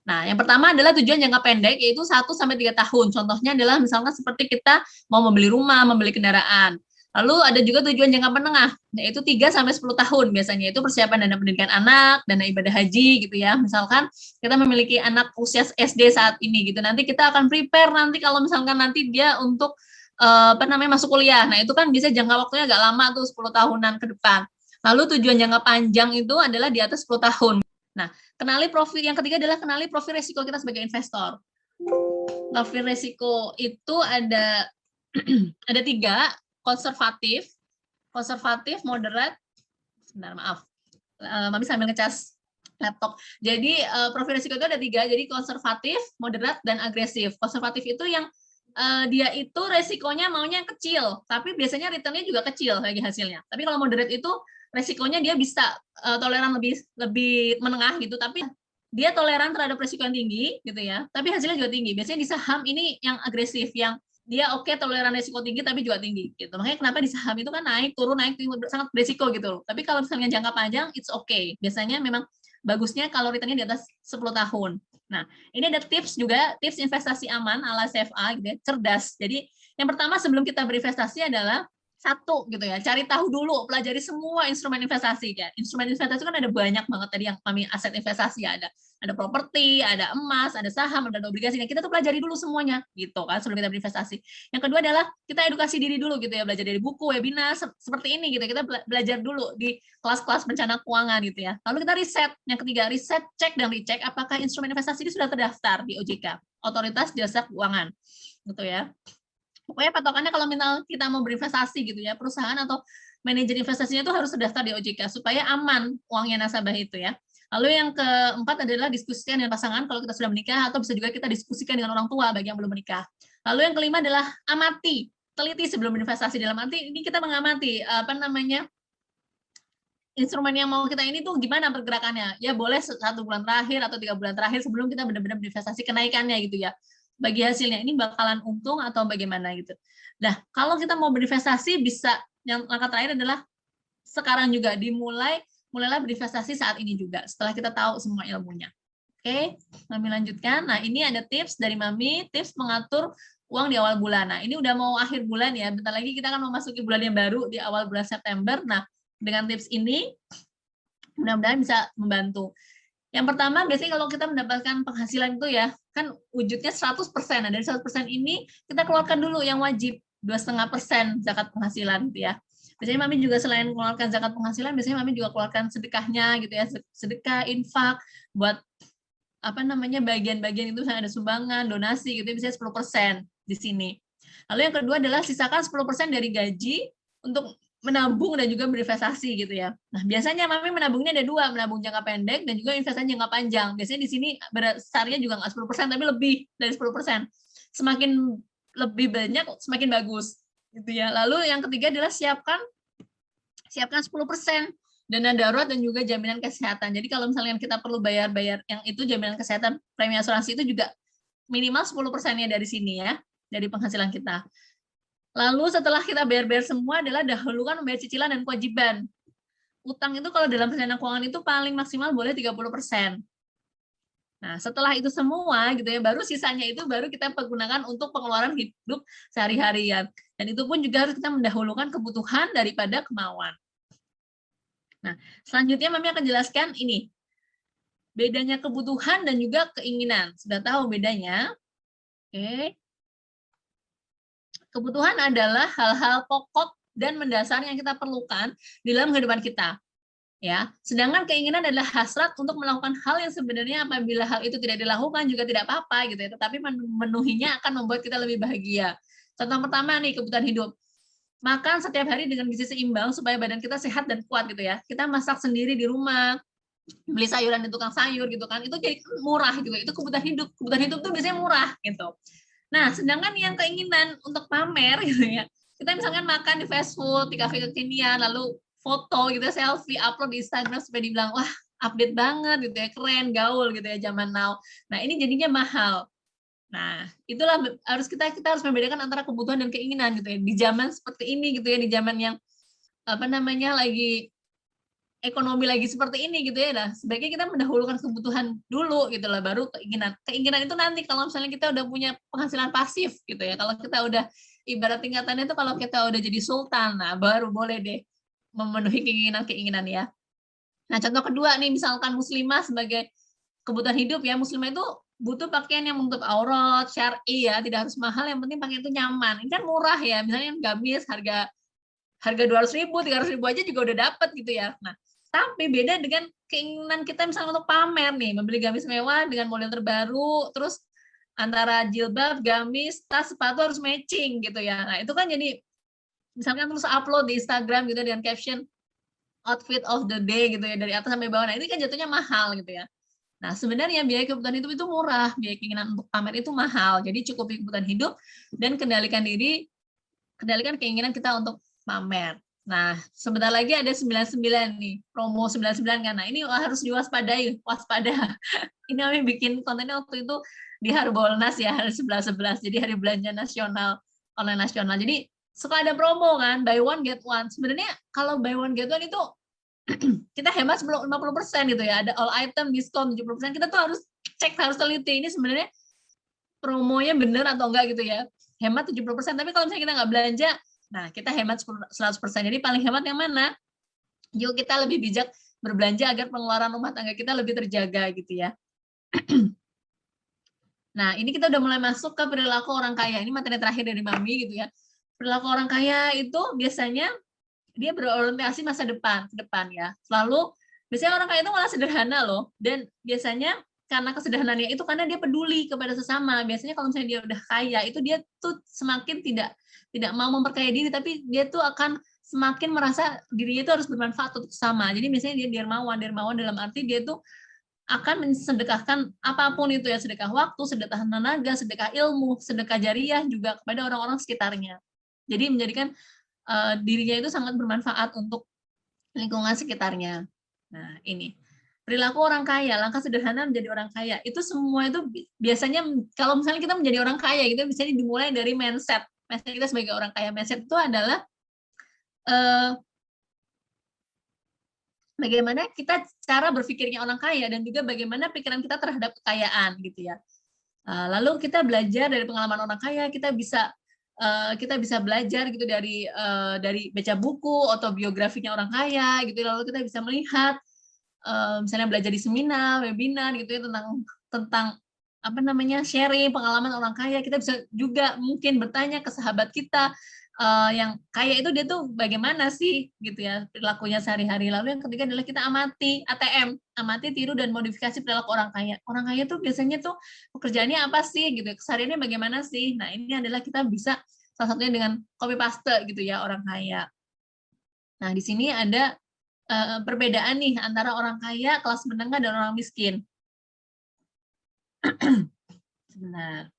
Nah, yang pertama adalah tujuan jangka pendek, yaitu 1-3 tahun. Contohnya adalah misalkan seperti kita mau membeli rumah, membeli kendaraan. Lalu ada juga tujuan jangka menengah, yaitu 3-10 tahun biasanya. Itu persiapan dana pendidikan anak, dana ibadah haji gitu ya. Misalkan kita memiliki anak usia SD saat ini gitu. Nanti kita akan prepare nanti kalau misalkan nanti dia untuk masuk kuliah. Nah, itu kan bisa jangka waktunya agak lama tuh, 10 tahunan ke depan. Lalu tujuan jangka panjang itu adalah di atas 10 tahun. Nah, kenali profil, yang ketiga adalah kenali profil resiko kita sebagai investor. Profil resiko itu ada ada 3, konservatif, moderat. Sebentar, maaf. Mami sambil ngecas laptop. Jadi profil risiko itu ada 3, jadi konservatif, moderat, dan agresif. Konservatif itu yang dia itu resikonya maunya yang kecil, tapi biasanya returnnya juga kecil lagi hasilnya. Tapi kalau moderate itu resikonya dia bisa toleran lebih menengah gitu, tapi dia toleran terhadap resiko yang tinggi gitu ya, tapi hasilnya juga tinggi. Biasanya di saham ini yang agresif, yang dia toleran resiko tinggi tapi juga tinggi gitu. Makanya kenapa di saham itu kan naik turun sangat beresiko gitu. Tapi kalau misalnya jangka panjang it's okay. Biasanya memang bagusnya kalau returnnya di atas 10 tahun. Nah, ini ada tips juga, tips investasi aman ala CFA gitu ya, cerdas. Jadi yang pertama sebelum kita berinvestasi adalah satu gitu ya, cari tahu dulu, pelajari semua instrumen investasi ya. Instrumen investasi kan ada banyak banget tadi yang kami aset investasi ya, ada properti, ada emas, ada saham, ada obligasi. Nah, kita tuh pelajari dulu semuanya gitu kan sebelum kita berinvestasi. Yang kedua adalah kita edukasi diri dulu gitu ya, belajar dari buku, webinar seperti ini gitu. Kita belajar dulu di kelas-kelas perencanaan keuangan gitu ya. Lalu kita riset. Yang ketiga, riset, cek dan dicek apakah instrumen investasi ini sudah terdaftar di OJK, Otoritas Jasa Keuangan. Gitu ya. Pokoknya patokannya kalau misal kita mau berinvestasi gitu ya, perusahaan atau manajer investasinya itu harus terdaftar di OJK supaya aman uangnya nasabah itu ya. Lalu yang keempat adalah diskusikan dengan pasangan kalau kita sudah menikah, atau bisa juga kita diskusikan dengan orang tua bagi yang belum menikah. Lalu yang kelima adalah amati, teliti sebelum berinvestasi. Dalam arti ini kita mengamati instrumen yang mau kita ini tuh gimana pergerakannya. Ya boleh 1 bulan terakhir atau 3 bulan terakhir sebelum kita benar-benar berinvestasi, kenaikannya gitu ya. Bagi hasilnya ini bakalan untung atau bagaimana gitu. Nah, kalau kita mau berinvestasi bisa, yang langkah terakhir adalah sekarang juga mulailah berinvestasi saat ini juga setelah kita tahu semua ilmunya. Oke, Mami lanjutkan. Nah, ini ada tips dari Mami, tips mengatur uang di awal bulan. Nah, ini udah mau akhir bulan ya. Bentar lagi kita akan memasuki bulan yang baru di awal bulan September. Nah, dengan tips ini mudah-mudahan bisa membantu. Yang pertama, biasanya kalau kita mendapatkan penghasilan itu ya, kan wujudnya 100%. Nah, dari 100% ini, kita keluarkan dulu yang wajib, 2,5% zakat penghasilan gitu ya. Biasanya Mami juga selain mengeluarkan zakat penghasilan, biasanya Mami juga keluarkan sedekahnya gitu ya, sedekah, infak, buat bagian-bagian itu misalnya ada sumbangan, donasi gitu, biasanya 10% di sini. Lalu yang kedua adalah sisakan 10% dari gaji untuk menabung dan juga berinvestasi gitu ya. Nah, biasanya Mami menabungnya ada 2, menabung jangka pendek dan juga investasi jangka panjang. Biasanya di sini besarnya juga nggak 10%, tapi lebih dari 10%. Semakin lebih banyak, semakin bagus gitu ya. Lalu yang ketiga adalah siapkan 10% dana darurat dan juga jaminan kesehatan. Jadi kalau misalnya kita perlu bayar yang itu jaminan kesehatan, premi asuransi itu juga minimal 10%-nya dari sini ya, dari penghasilan kita. Lalu setelah kita bayar-bayar semua adalah dahulukan membayar cicilan dan kewajiban. Utang itu kalau dalam perencanaan keuangan itu paling maksimal boleh 30%. Nah, setelah itu semua gitu ya, baru sisanya itu baru kita pergunakan untuk pengeluaran hidup sehari-harian. Dan itu pun juga harus kita mendahulukan kebutuhan daripada kemauan. Nah, selanjutnya Mami akan jelaskan ini. Bedanya kebutuhan dan juga keinginan. Sudah tahu bedanya? Oke. Kebutuhan adalah hal-hal pokok dan mendasar yang kita perlukan di dalam kehidupan kita. Ya, sedangkan keinginan adalah hasrat untuk melakukan hal yang sebenarnya apabila hal itu tidak dilakukan juga tidak apa-apa gitu ya, tetapi memenuhinya akan membuat kita lebih bahagia. Contoh pertama nih, kebutuhan hidup. Makan setiap hari dengan gizi seimbang supaya badan kita sehat dan kuat gitu ya. Kita masak sendiri di rumah, beli sayuran di tukang sayur gitu kan, itu jadi murah gitu. Itu kebutuhan hidup. Kebutuhan hidup tuh biasanya murah gitu. Nah, sedangkan yang keinginan untuk pamer gitu ya, kita misalkan makan di fast food, di kafe kekinian, lalu foto gitu, selfie, upload di Instagram supaya dibilang, wah update banget gitu ya, keren, gaul gitu ya zaman now. Nah, ini jadinya mahal. Nah, itulah kita harus membedakan antara kebutuhan dan keinginan gitu ya. Di zaman seperti ini gitu ya, di zaman yang apa namanya lagi ekonomi lagi seperti ini gitu ya, nah sebaiknya kita mendahulukan kebutuhan dulu gitu lah, baru keinginan. Keinginan itu nanti kalau misalnya kita udah punya penghasilan pasif gitu ya, kalau kita udah ibarat tingkatannya itu kalau kita udah jadi sultan, nah baru boleh deh memenuhi keinginan-keinginan ya. Nah contoh kedua nih, misalkan muslimah sebagai kebutuhan hidup ya, muslimah itu butuh pakaian yang menutup aurat, syar'i ya, tidak harus mahal, yang penting pakaian itu nyaman. Ini kan murah ya, misalnya gamis harga 200.000, 300.000 aja juga udah dapat gitu ya. Nah, tapi beda dengan keinginan kita misalnya untuk pamer nih, membeli gamis mewah dengan model terbaru, terus antara jilbab, gamis, tas, sepatu harus matching gitu ya. Nah, itu kan jadi misalkan terus upload di Instagram gitu dengan caption outfit of the day gitu ya, dari atas sampai bawah. Nah, ini kan jatuhnya mahal gitu ya. Nah, sebenarnya biaya kebutuhan hidup itu murah, biaya keinginan untuk pamer itu mahal. Jadi cukup kebutuhan hidup dan kendalikan keinginan kita untuk pamer. Nah, sebentar lagi ada 99 nih, promo 99 kan. Nah, ini harus diwaspadai, waspada. Ini kami bikin kontennya waktu itu di Harbolnas ya, hari 11/11. Jadi hari belanja nasional, online nasional. Jadi suka ada promo kan, buy one get one. Sebenarnya kalau buy one get one itu kita hemat 50% gitu ya. Ada all item diskon 70%. Kita tuh harus cek, harus teliti ini sebenarnya promonya benar atau enggak gitu ya. Hemat 70%, tapi kalau misalnya kita nggak belanja, nah kita hemat 100%. Jadi paling hemat yang mana? Yuk kita lebih bijak berbelanja agar pengeluaran rumah tangga kita lebih terjaga gitu ya. Nah, ini kita udah mulai masuk ke perilaku orang kaya. Ini materi terakhir dari Mami gitu ya. Perilaku orang kaya itu biasanya dia berorientasi masa depan, ke depan ya. Selalu biasanya orang kaya itu malah sederhana loh. Dan biasanya karena kesederhanaannya itu karena dia peduli kepada sesama. Biasanya kalau misalnya dia udah kaya, itu dia tuh semakin tidak mau memperkaya diri, tapi dia tuh akan semakin merasa dirinya itu harus bermanfaat untuk sesama. Jadi misalnya dia dermawan dalam arti dia tuh akan mensedekahkan apapun itu ya, sedekah waktu, sedekah tenaga, sedekah ilmu, sedekah jariah juga kepada orang-orang sekitarnya. Jadi menjadikan dirinya itu sangat bermanfaat untuk lingkungan sekitarnya. Nah, ini perilaku orang kaya, langkah sederhana menjadi orang kaya. Itu semua itu biasanya kalau misalnya kita menjadi orang kaya gitu bisa dimulai dari mindset. Mindset kita sebagai orang kaya, mindset itu adalah bagaimana kita cara berpikirnya orang kaya dan juga bagaimana pikiran kita terhadap kekayaan gitu ya. Lalu kita belajar dari pengalaman orang kaya, kita bisa belajar gitu dari baca buku autobiografinya orang kaya gitu. Lalu kita bisa melihat misalnya belajar di seminar, webinar gitu ya tentang apa namanya sharing pengalaman orang kaya. Kita bisa juga mungkin bertanya ke sahabat kita yang kaya itu dia tuh bagaimana sih gitu ya perilakunya sehari-hari. Lalu yang ketiga adalah kita amati, tiru dan modifikasi perilaku orang kaya. Orang kaya tuh biasanya tuh pekerjaannya apa sih gitu, kesehariannya bagaimana sih. Nah ini adalah kita bisa salah satunya dengan copy paste gitu ya orang kaya. Nah di sini ada perbedaan nih antara orang kaya, kelas menengah dan orang miskin. Sebentar.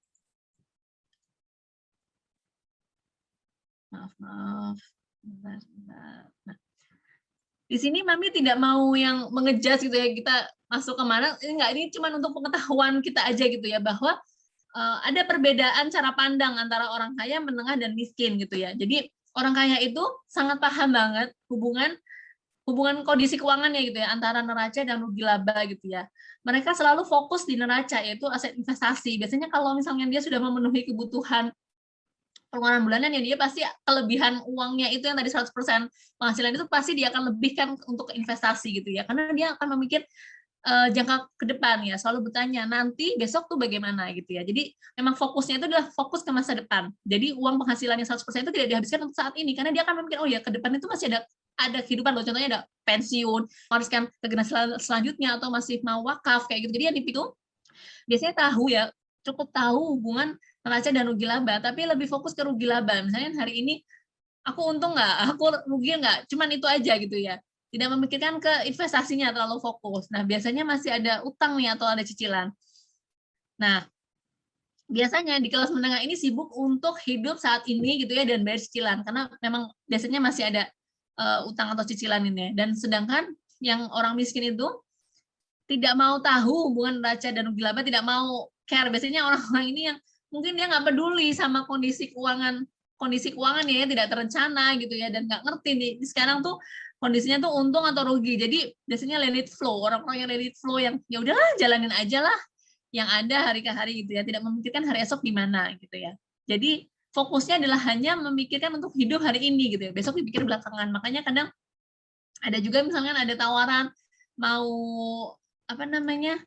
Maaf. Sebentar. Nah, di sini Mami tidak mau yang mengejas gitu ya kita masuk kemana. Ini cuma untuk pengetahuan kita aja gitu ya bahwa ada perbedaan cara pandang antara orang kaya, menengah dan miskin gitu ya. Jadi orang kaya itu sangat paham banget hubungan kondisi keuangannya gitu ya antara neraca dan rugi laba gitu ya. Mereka selalu fokus di neraca yaitu aset investasi. Biasanya kalau misalnya dia sudah memenuhi kebutuhan pengeluaran bulanan ya dia pasti kelebihan uangnya itu yang tadi 100% penghasilan itu pasti dia akan lebihkan untuk investasi gitu ya. Karena dia akan memikir jangka ke depan ya, selalu bertanya nanti besok tuh bagaimana gitu ya. Jadi memang fokusnya itu adalah fokus ke masa depan. Jadi uang penghasilannya 100% itu tidak dihabiskan untuk saat ini karena dia akan memikir oh ya ke depan itu masih ada kehidupan loh. Contohnya ada pensiun, wariskan ke generasi selanjutnya atau masih mau wakaf kayak gitu. Jadi yang dipikir biasanya tahu ya, cukup tahu hubungan neraca dan rugi laba, tapi lebih fokus ke rugi laba. Misalnya hari ini aku untung nggak, aku rugi nggak, cuman itu aja gitu ya. Tidak memikirkan ke investasinya terlalu fokus. Nah, biasanya masih ada utang nih atau ada cicilan. Nah, biasanya di kelas menengah ini sibuk untuk hidup saat ini gitu ya dan bayar cicilan karena memang biasanya masih ada utang atau cicilan ini. Dan sedangkan yang orang miskin itu tidak mau tahu hubungan neraca dan rugi laba, tidak mau care. Biasanya orang-orang ini yang mungkin dia nggak peduli sama kondisi keuangan ya tidak terencana gitu ya dan nggak ngerti nih sekarang tuh kondisinya tuh untung atau rugi. Jadi biasanya let it flow, orang-orang yang let it flow yang ya udahlah jalanin aja lah yang ada hari ke hari gitu ya, tidak memikirkan hari esok gimana gitu ya. Jadi fokusnya adalah hanya memikirkan untuk hidup hari ini gitu ya. Besok dipikir belakangan. Makanya kadang ada juga misalnya ada tawaran mau apa namanya?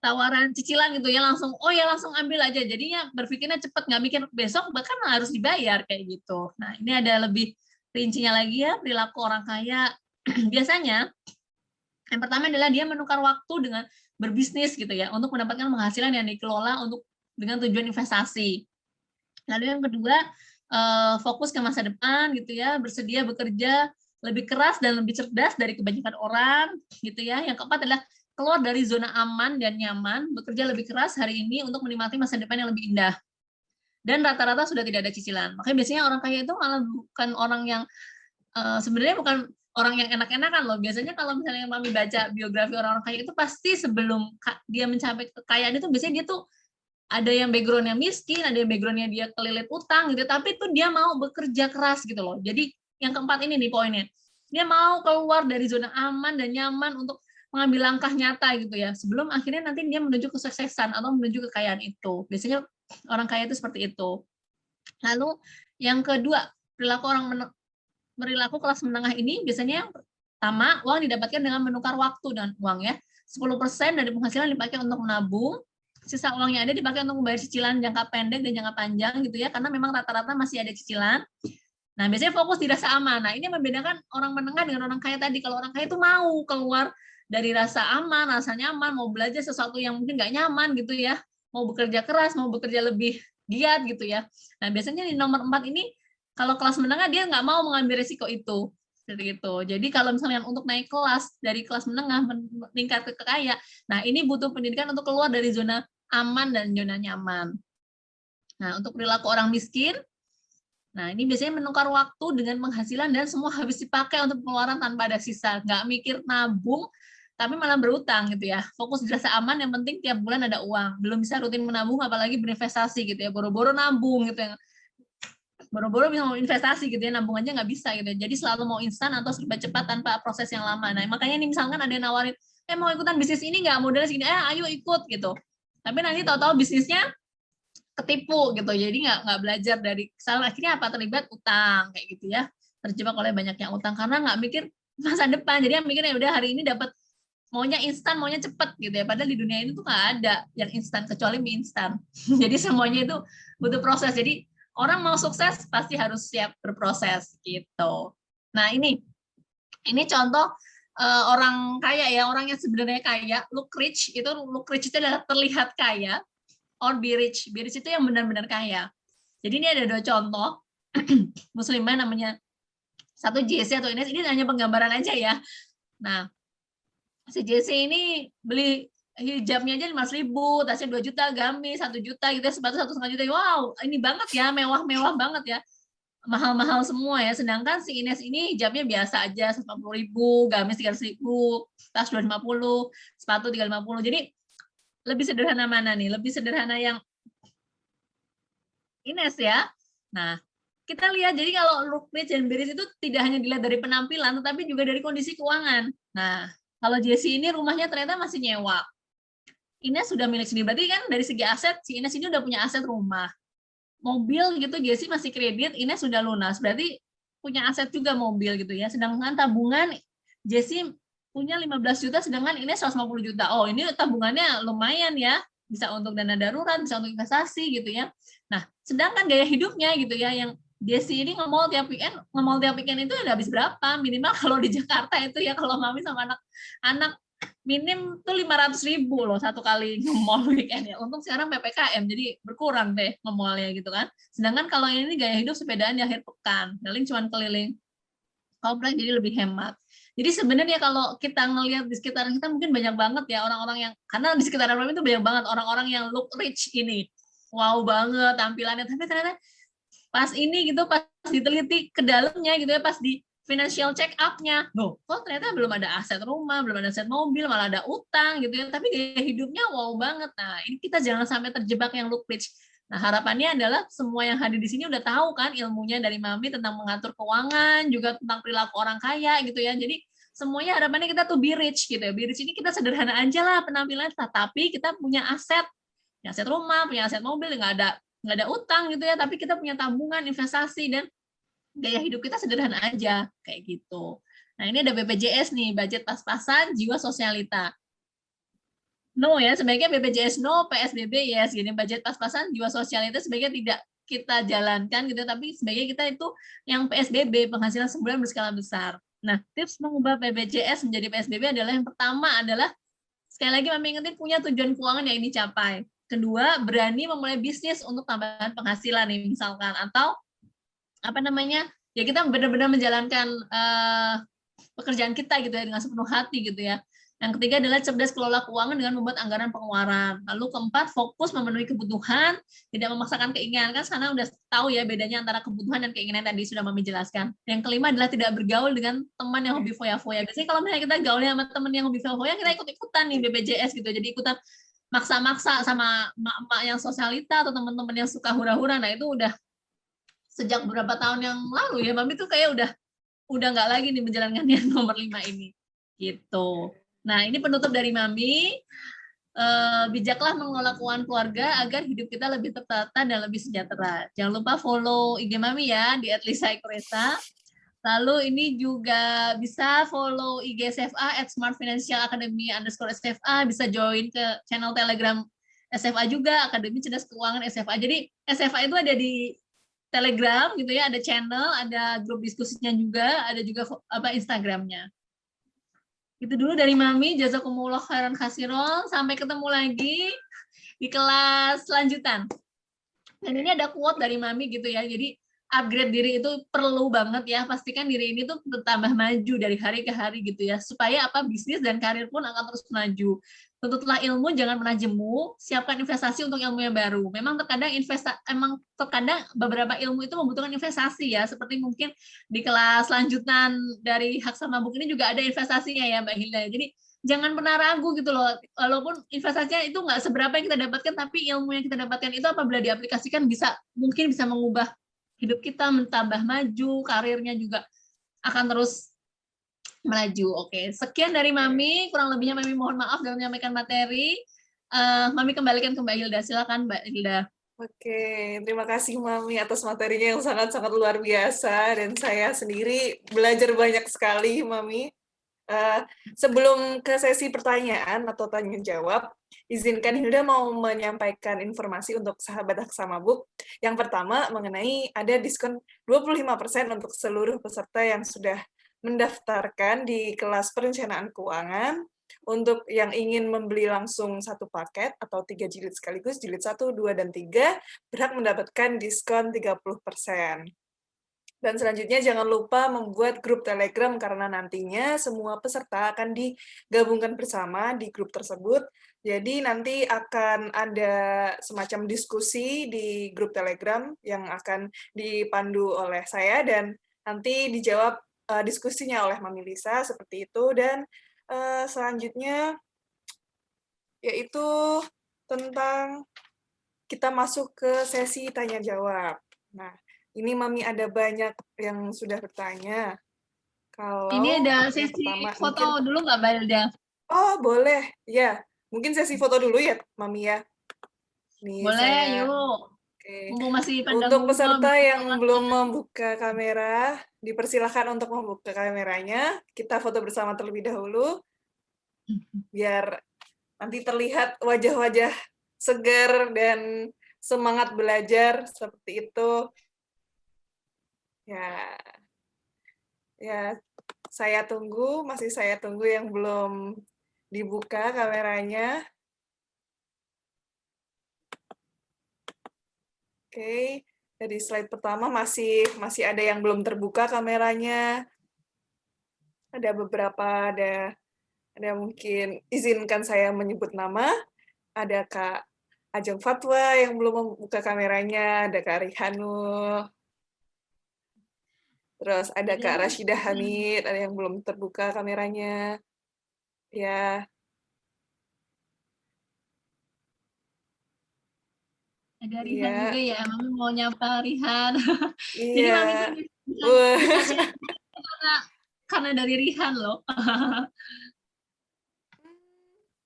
Tawaran cicilan gitu ya langsung oh ya langsung ambil aja jadinya berpikirnya cepat nggak mikir besok bahkan harus dibayar kayak gitu. Nah ini ada lebih rincinya lagi ya perilaku orang kaya. Biasanya yang pertama adalah dia menukar waktu dengan berbisnis gitu ya untuk mendapatkan penghasilan yang dikelola untuk dengan tujuan investasi. Lalu yang kedua fokus ke masa depan gitu ya, bersedia bekerja lebih keras dan lebih cerdas dari kebanyakan orang gitu ya. Yang keempat adalah keluar dari zona aman dan nyaman, bekerja lebih keras hari ini untuk menikmati masa depan yang lebih indah. Dan rata-rata sudah tidak ada cicilan. Makanya biasanya orang kaya itu malah bukan orang yang sebenarnya bukan orang yang enak-enakan loh. Biasanya kalau misalnya Mami baca biografi orang-orang kaya itu pasti sebelum dia mencapai kekayaan itu biasanya dia tuh ada yang background-nya miskin, ada yang background-nya dia kelilit utang gitu, tapi tuh dia mau bekerja keras gitu loh. Jadi yang keempat ini nih poinnya. Dia mau keluar dari zona aman dan nyaman untuk mengambil langkah nyata gitu ya. Sebelum akhirnya nanti dia menuju kesuksesan atau menuju kekayaan itu. Biasanya orang kaya itu seperti itu. Lalu yang kedua, perilaku kelas menengah ini biasanya yang pertama, uang didapatkan dengan menukar waktu dan uang ya. 10% dari penghasilan dipakai untuk menabung, sisa uang yang ada dipakai untuk membayar cicilan jangka pendek dan jangka panjang gitu ya, karena memang rata-rata masih ada cicilan. Nah, biasanya fokus di rasa aman. Nah, ini membedakan orang menengah dengan orang kaya tadi. Kalau orang kaya itu mau keluar dari rasa aman, rasa nyaman, mau belajar sesuatu yang mungkin nggak nyaman gitu ya, mau bekerja keras, mau bekerja lebih giat gitu ya. Nah, biasanya di nomor 4 ini, kalau kelas menengah dia nggak mau mengambil risiko itu. Seperti itu. Jadi kalau misalnya untuk naik kelas, dari kelas menengah meningkat ke kaya, nah ini butuh pendidikan untuk keluar dari zona aman dan zona nyaman. Nah, untuk perilaku orang miskin, nah ini biasanya menukar waktu dengan penghasilan dan semua habis dipakai untuk pengeluaran tanpa ada sisa. Nggak mikir nabung, tapi malah berutang gitu ya. Fokus di rasa aman, yang penting tiap bulan ada uang. Belum bisa rutin menabung, apalagi berinvestasi gitu ya. Boro-boro nabung gitu ya. Boro-boro bisa mau investasi gitu ya, nabung aja nggak bisa gitu. Jadi selalu mau instan atau serba cepat tanpa proses yang lama. Nah makanya ini misalkan ada yang nawarin, mau ikutan bisnis ini nggak, modalnya segini, ayo ikut gitu. Tapi nanti tahu-tahu bisnisnya ketipu gitu, jadi nggak belajar dari kesalahan, akhirnya apa, terlibat utang kayak gitu ya, terjebak oleh banyak yang utang karena nggak mikir masa depan. Jadi yang mikirnya udah hari ini dapat, maunya instan, maunya cepet gitu ya, padahal di dunia ini tuh nggak ada yang instan kecuali mie instan. Jadi semuanya itu butuh proses. Jadi orang mau sukses pasti harus siap berproses gitu. Nah ini contoh orang kaya ya, orang yang sebenarnya kaya, look rich itu adalah terlihat kaya, or be rich. Be rich itu yang benar-benar kaya. Jadi ini ada 2 contoh muslimah, namanya satu JC atau Ines, ini hanya penggambaran aja ya. Nah, si JC ini beli hijabnya aja 5.000, tasnya 2 juta, gamis 1 juta gitu, sepatu 1,5 juta. Wow, ini banget ya, mewah-mewah banget ya. Mahal-mahal semua ya. Sedangkan si Ines ini hijabnya biasa aja, 150.000, gamis 300.000, tas 250, sepatu 350. Jadi lebih sederhana mana nih? Lebih sederhana yang Ines ya. Nah, kita lihat, jadi kalau look rich dan be rich itu tidak hanya dilihat dari penampilan, tetapi juga dari kondisi keuangan. Nah, kalau Jessie ini rumahnya ternyata masih nyewa. Ines sudah milik sendiri, berarti kan dari segi aset, si Ines ini udah punya aset rumah. Mobil gitu, Jessie masih kredit, Ines sudah lunas, berarti punya aset juga mobil gitu ya. Sedangkan tabungan, Jessie punya 15 juta sedangkan ini 150 juta. Oh, ini tabungannya lumayan ya. Bisa untuk dana darurat, bisa untuk investasi gitu ya. Nah, sedangkan gaya hidupnya gitu ya yang Desi ini nge-mall tiap weekend itu udah habis berapa? Minimal kalau di Jakarta itu ya kalau mami sama anak minim tuh 500.000 loh satu kali nge-mall weekend ya. Untung sekarang PPKM jadi berkurang deh nge-mallnya gitu kan. Sedangkan kalau ini gaya hidup sepedaan di akhir pekan, paling cuma keliling komplek jadi lebih hemat. Jadi sebenarnya kalau kita ngelihat di sekitaran kita mungkin banyak banget ya orang-orang yang, karena di sekitaran kami itu banyak banget orang-orang yang look rich ini. Wow banget tampilannya, tapi ternyata pas ini gitu, pas diteliti ke dalamnya gitu ya, pas di financial check up-nya, loh kok ternyata belum ada aset rumah, belum ada aset mobil, malah ada utang gitu ya, tapi gaya hidupnya wow banget. Nah ini kita jangan sampai terjebak yang look rich. Nah harapannya adalah semua yang hadir di sini udah tahu kan ilmunya dari Mami tentang mengatur keuangan, juga tentang perilaku orang kaya gitu ya. Jadi semuanya harapannya kita tuh be rich gitu ya. Be rich ini kita sederhana aja lah penampilan, tapi kita punya aset rumah, punya aset mobil, nggak ada utang gitu ya, tapi kita punya tabungan, investasi, dan gaya hidup kita sederhana aja kayak gitu. Nah ini ada BPJS nih, budget pas-pasan, jiwa sosialita. No ya, sebaiknya BPJS no, PSBB yes, gini budget pas-pasan, jiwa sosialita sebaiknya tidak kita jalankan gitu, tapi sebaiknya kita itu yang PSBB, penghasilan sebulan berskala besar. Nah, tips mengubah BPJS menjadi PSBB adalah yang pertama adalah sekali lagi Mami ingetin punya tujuan keuangan yang dicapai. Kedua, berani memulai bisnis untuk tambahan penghasilan nih misalkan, atau apa namanya ya kita benar-benar menjalankan pekerjaan kita gitu ya dengan sepenuh hati gitu ya. Yang ketiga adalah cerdas kelola keuangan dengan membuat anggaran pengeluaran. Lalu keempat, fokus memenuhi kebutuhan, tidak memaksakan keinginan. Kan sekarang udah tahu ya bedanya antara kebutuhan dan keinginan tadi sudah Mami jelaskan. Yang kelima adalah tidak bergaul dengan teman yang hobi foya-foya. Biasanya kalau misalnya kita gaulnya sama teman yang hobi foya-foya, kita ikut-ikutan nih BPJS gitu. Jadi ikutan maksa-maksa sama emak-emak yang sosialita atau teman-teman yang suka hura-hura. Nah itu udah sejak beberapa tahun yang lalu ya, Mami tuh kayak udah nggak lagi nih menjalankan yang nomor 5 ini gitu. Nah ini penutup dari Mami, bijaklah mengelola keuangan keluarga agar hidup kita lebih tertata dan lebih sejahtera. Jangan lupa follow IG Mami ya di @lisa_ekresa. Lalu ini juga bisa follow IG SFA @smartfinancialacademy_SFA, bisa join ke channel Telegram SFA juga, Akademi Cerdas Keuangan SFA. Jadi SFA itu ada di Telegram gitu ya, ada channel, ada grup diskusinya juga, ada juga Instagramnya. Itu dulu dari Mami, jazakumullah khairan khasiron, sampai ketemu lagi di kelas lanjutan. Dan ini ada quote dari Mami gitu ya, jadi upgrade diri itu perlu banget ya, pastikan diri ini tuh bertambah maju dari hari ke hari gitu ya, supaya apa bisnis dan karir pun akan terus maju. Tuntutlah ilmu, jangan pernah jemu, siapkan investasi untuk ilmu yang baru. Memang terkadang beberapa ilmu itu membutuhkan investasi ya, seperti mungkin di kelas lanjutan dari Hak Sama Mabuk ini juga ada investasinya ya Mbak Hilda. Jadi jangan pernah ragu gitu loh, walaupun investasinya itu nggak seberapa yang kita dapatkan, tapi ilmu yang kita dapatkan itu apabila diaplikasikan mungkin bisa mengubah hidup kita, mentambah maju, karirnya juga akan terus melaju. Oke, sekian dari Mami, kurang lebihnya Mami mohon maaf dalam menyampaikan materi. Mami kembalikan ke Mbak Hilda, silakan Mbak Hilda. Oke, terima kasih Mami atas materinya yang sangat-sangat luar biasa, dan saya sendiri belajar banyak sekali Mami. Sebelum ke sesi pertanyaan atau tanya jawab, izinkan Hilda mau menyampaikan informasi untuk sahabat Aksamabuk. Yang pertama mengenai ada diskon 25% untuk seluruh peserta yang sudah mendaftarkan di kelas perencanaan keuangan. Untuk yang ingin membeli langsung satu paket atau 3 jilid sekaligus, jilid 1, 2, dan 3, berhak mendapatkan diskon 30%. Dan selanjutnya jangan lupa membuat grup Telegram karena nantinya semua peserta akan digabungkan bersama di grup tersebut. Jadi nanti akan ada semacam diskusi di grup Telegram yang akan dipandu oleh saya dan nanti dijawab diskusinya oleh Mami Lisa seperti itu. Dan selanjutnya yaitu tentang kita masuk ke sesi tanya jawab. Nah, ini Mami ada banyak yang sudah bertanya. Ini ada Yang sesi pertama foto mungkin, dulu nggak Mbak Hilda? oh boleh, ya. Mungkin sesi foto dulu ya, Mami ya. Nih Boleh, saya, yuk. Oke. Mumpung masih pada Untuk ngumpul, peserta bisa yang belum membuka kamera, dipersilahkan untuk membuka kameranya. Kita foto bersama terlebih dahulu, biar nanti terlihat wajah-wajah segar dan semangat belajar seperti itu. Ya, ya, masih saya tunggu yang belum dibuka kameranya. Oke, dari slide pertama masih ada yang belum terbuka kameranya. Ada beberapa, ada mungkin izinkan saya menyebut nama. Ada Kak Ajeng Fatwa yang belum membuka kameranya, ada Kak Rihanul, terus ada Ada Kak Rihan. Rashidah Hamid, ada yang belum terbuka kameranya. Ya, Ada Rihan juga iya, ya, Mami mau nyapa Rihan. Jadi iya. Mami tuh bisa Wah, bisa share karena dari Rihan loh.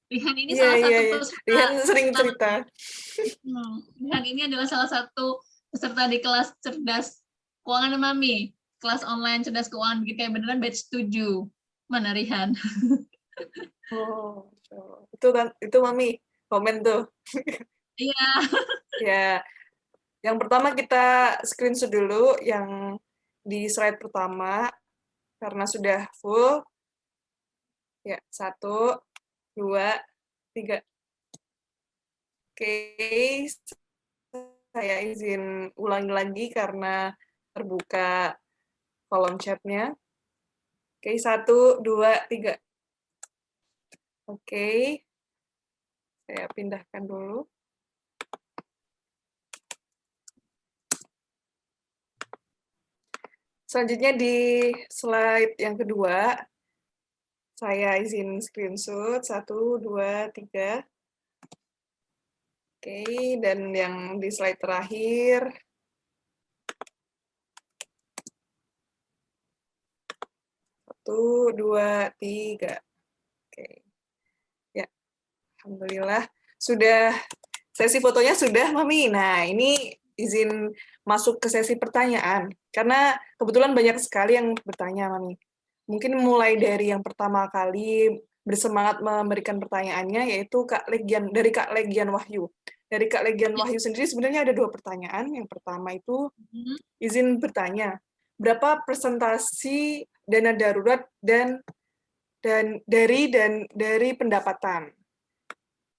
Rihan ini iya, salah iya, satu iya. peserta Rihan sering peserta cerita. Rihan ini adalah salah satu peserta di kelas cerdas keuangan Mami. Kelas online cerdas keuangan gitu kayak beneran batch 7. Mana Rihan? Oh, itu Mami komen tuh. Iya, Ya, yang pertama kita screenshot dulu yang di slide pertama karena sudah full. Ya, 1, 2, 3. Oke, saya izin ulangi lagi karena terbuka kolom chatnya. Oke, 1, 2, 3. Oke, saya pindahkan dulu. Selanjutnya di slide yang kedua, saya izin screenshot 1, 2, 3. Oke, dan yang di slide terakhir, 1, 2, 3. Oke, ya, alhamdulillah sudah. Sesi fotonya sudah, Mami. Nah, ini izin masuk ke sesi pertanyaan. Karena kebetulan banyak sekali yang bertanya, Mami. Mungkin mulai dari yang pertama kali bersemangat memberikan pertanyaannya, yaitu dari Kak Legian Wahyu. Dari Kak Legian Wahyu sendiri sebenarnya ada 2 pertanyaan. Yang pertama itu izin bertanya, berapa persentasi dana darurat dan dari pendapatan?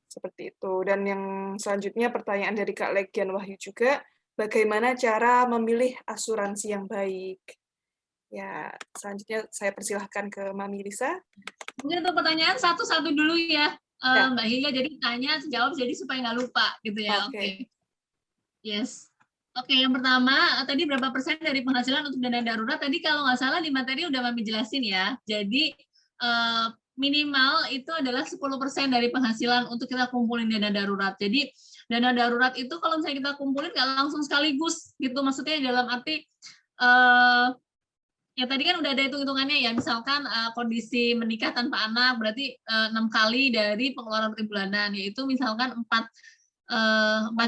Seperti itu. Dan yang selanjutnya pertanyaan dari Kak Legian Wahyu juga, bagaimana cara memilih asuransi yang baik? Ya, selanjutnya saya persilahkan ke Mami Lisa. mungkin untuk pertanyaan satu-satu dulu ya, Ya, Mbak Hilya. Jadi tanya, jawab, jadi supaya nggak lupa gitu ya. oke. Oke. Yes. Oke, yang pertama, tadi berapa persen dari penghasilan untuk dana darurat? Tadi kalau nggak salah di materi udah Mami jelasin ya. Jadi minimal itu adalah 10% dari penghasilan untuk kita kumpulin dana darurat. Jadi dana darurat itu kalau misalnya kita kumpulin nggak langsung sekaligus gitu. Maksudnya dalam arti ya tadi kan udah ada hitung-hitungannya ya. Misalkan kondisi menikah tanpa anak berarti 6 kali dari pengeluaran per bulanan, yaitu misalkan 4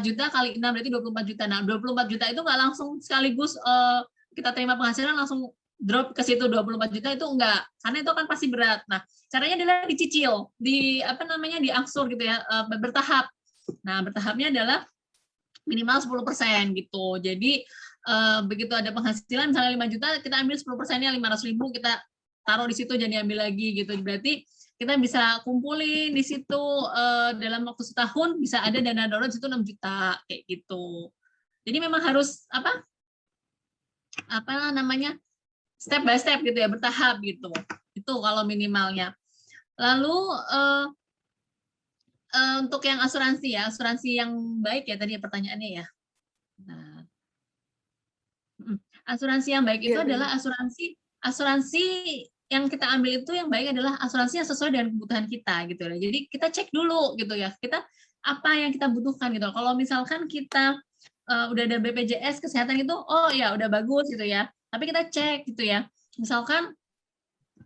juta kali 6 berarti 24 juta. Nah, 24 juta itu nggak langsung sekaligus kita terima penghasilan langsung drop ke situ 24 juta itu enggak. Karena itu kan pasti berat. Nah, caranya adalah dicicil, diangsur gitu ya, bertahap. Nah, bertahapnya adalah minimal 10% gitu. Jadi begitu ada penghasilan misalnya 5 juta, kita ambil 10%-nya 500.000 kita taruh di situ, jangan diambil lagi gitu. Berarti kita bisa kumpulin di situ dalam waktu setahun bisa ada dana darurat situ 6 juta kayak gitu. Jadi memang harus apa namanya step by step gitu ya, bertahap gitu. Itu kalau minimalnya. Lalu untuk yang asuransi ya, asuransi yang baik ya tadi pertanyaannya ya. Nah, asuransi yang baik itu Iya, adalah benar. asuransi yang kita ambil itu yang baik adalah asuransi yang sesuai dengan kebutuhan kita gitu ya. Jadi kita cek dulu gitu ya. Kita apa yang kita butuhkan gitu. Kalau misalkan kita udah ada BPJS kesehatan itu, oh ya udah bagus gitu ya. Tapi kita cek gitu ya. Misalkan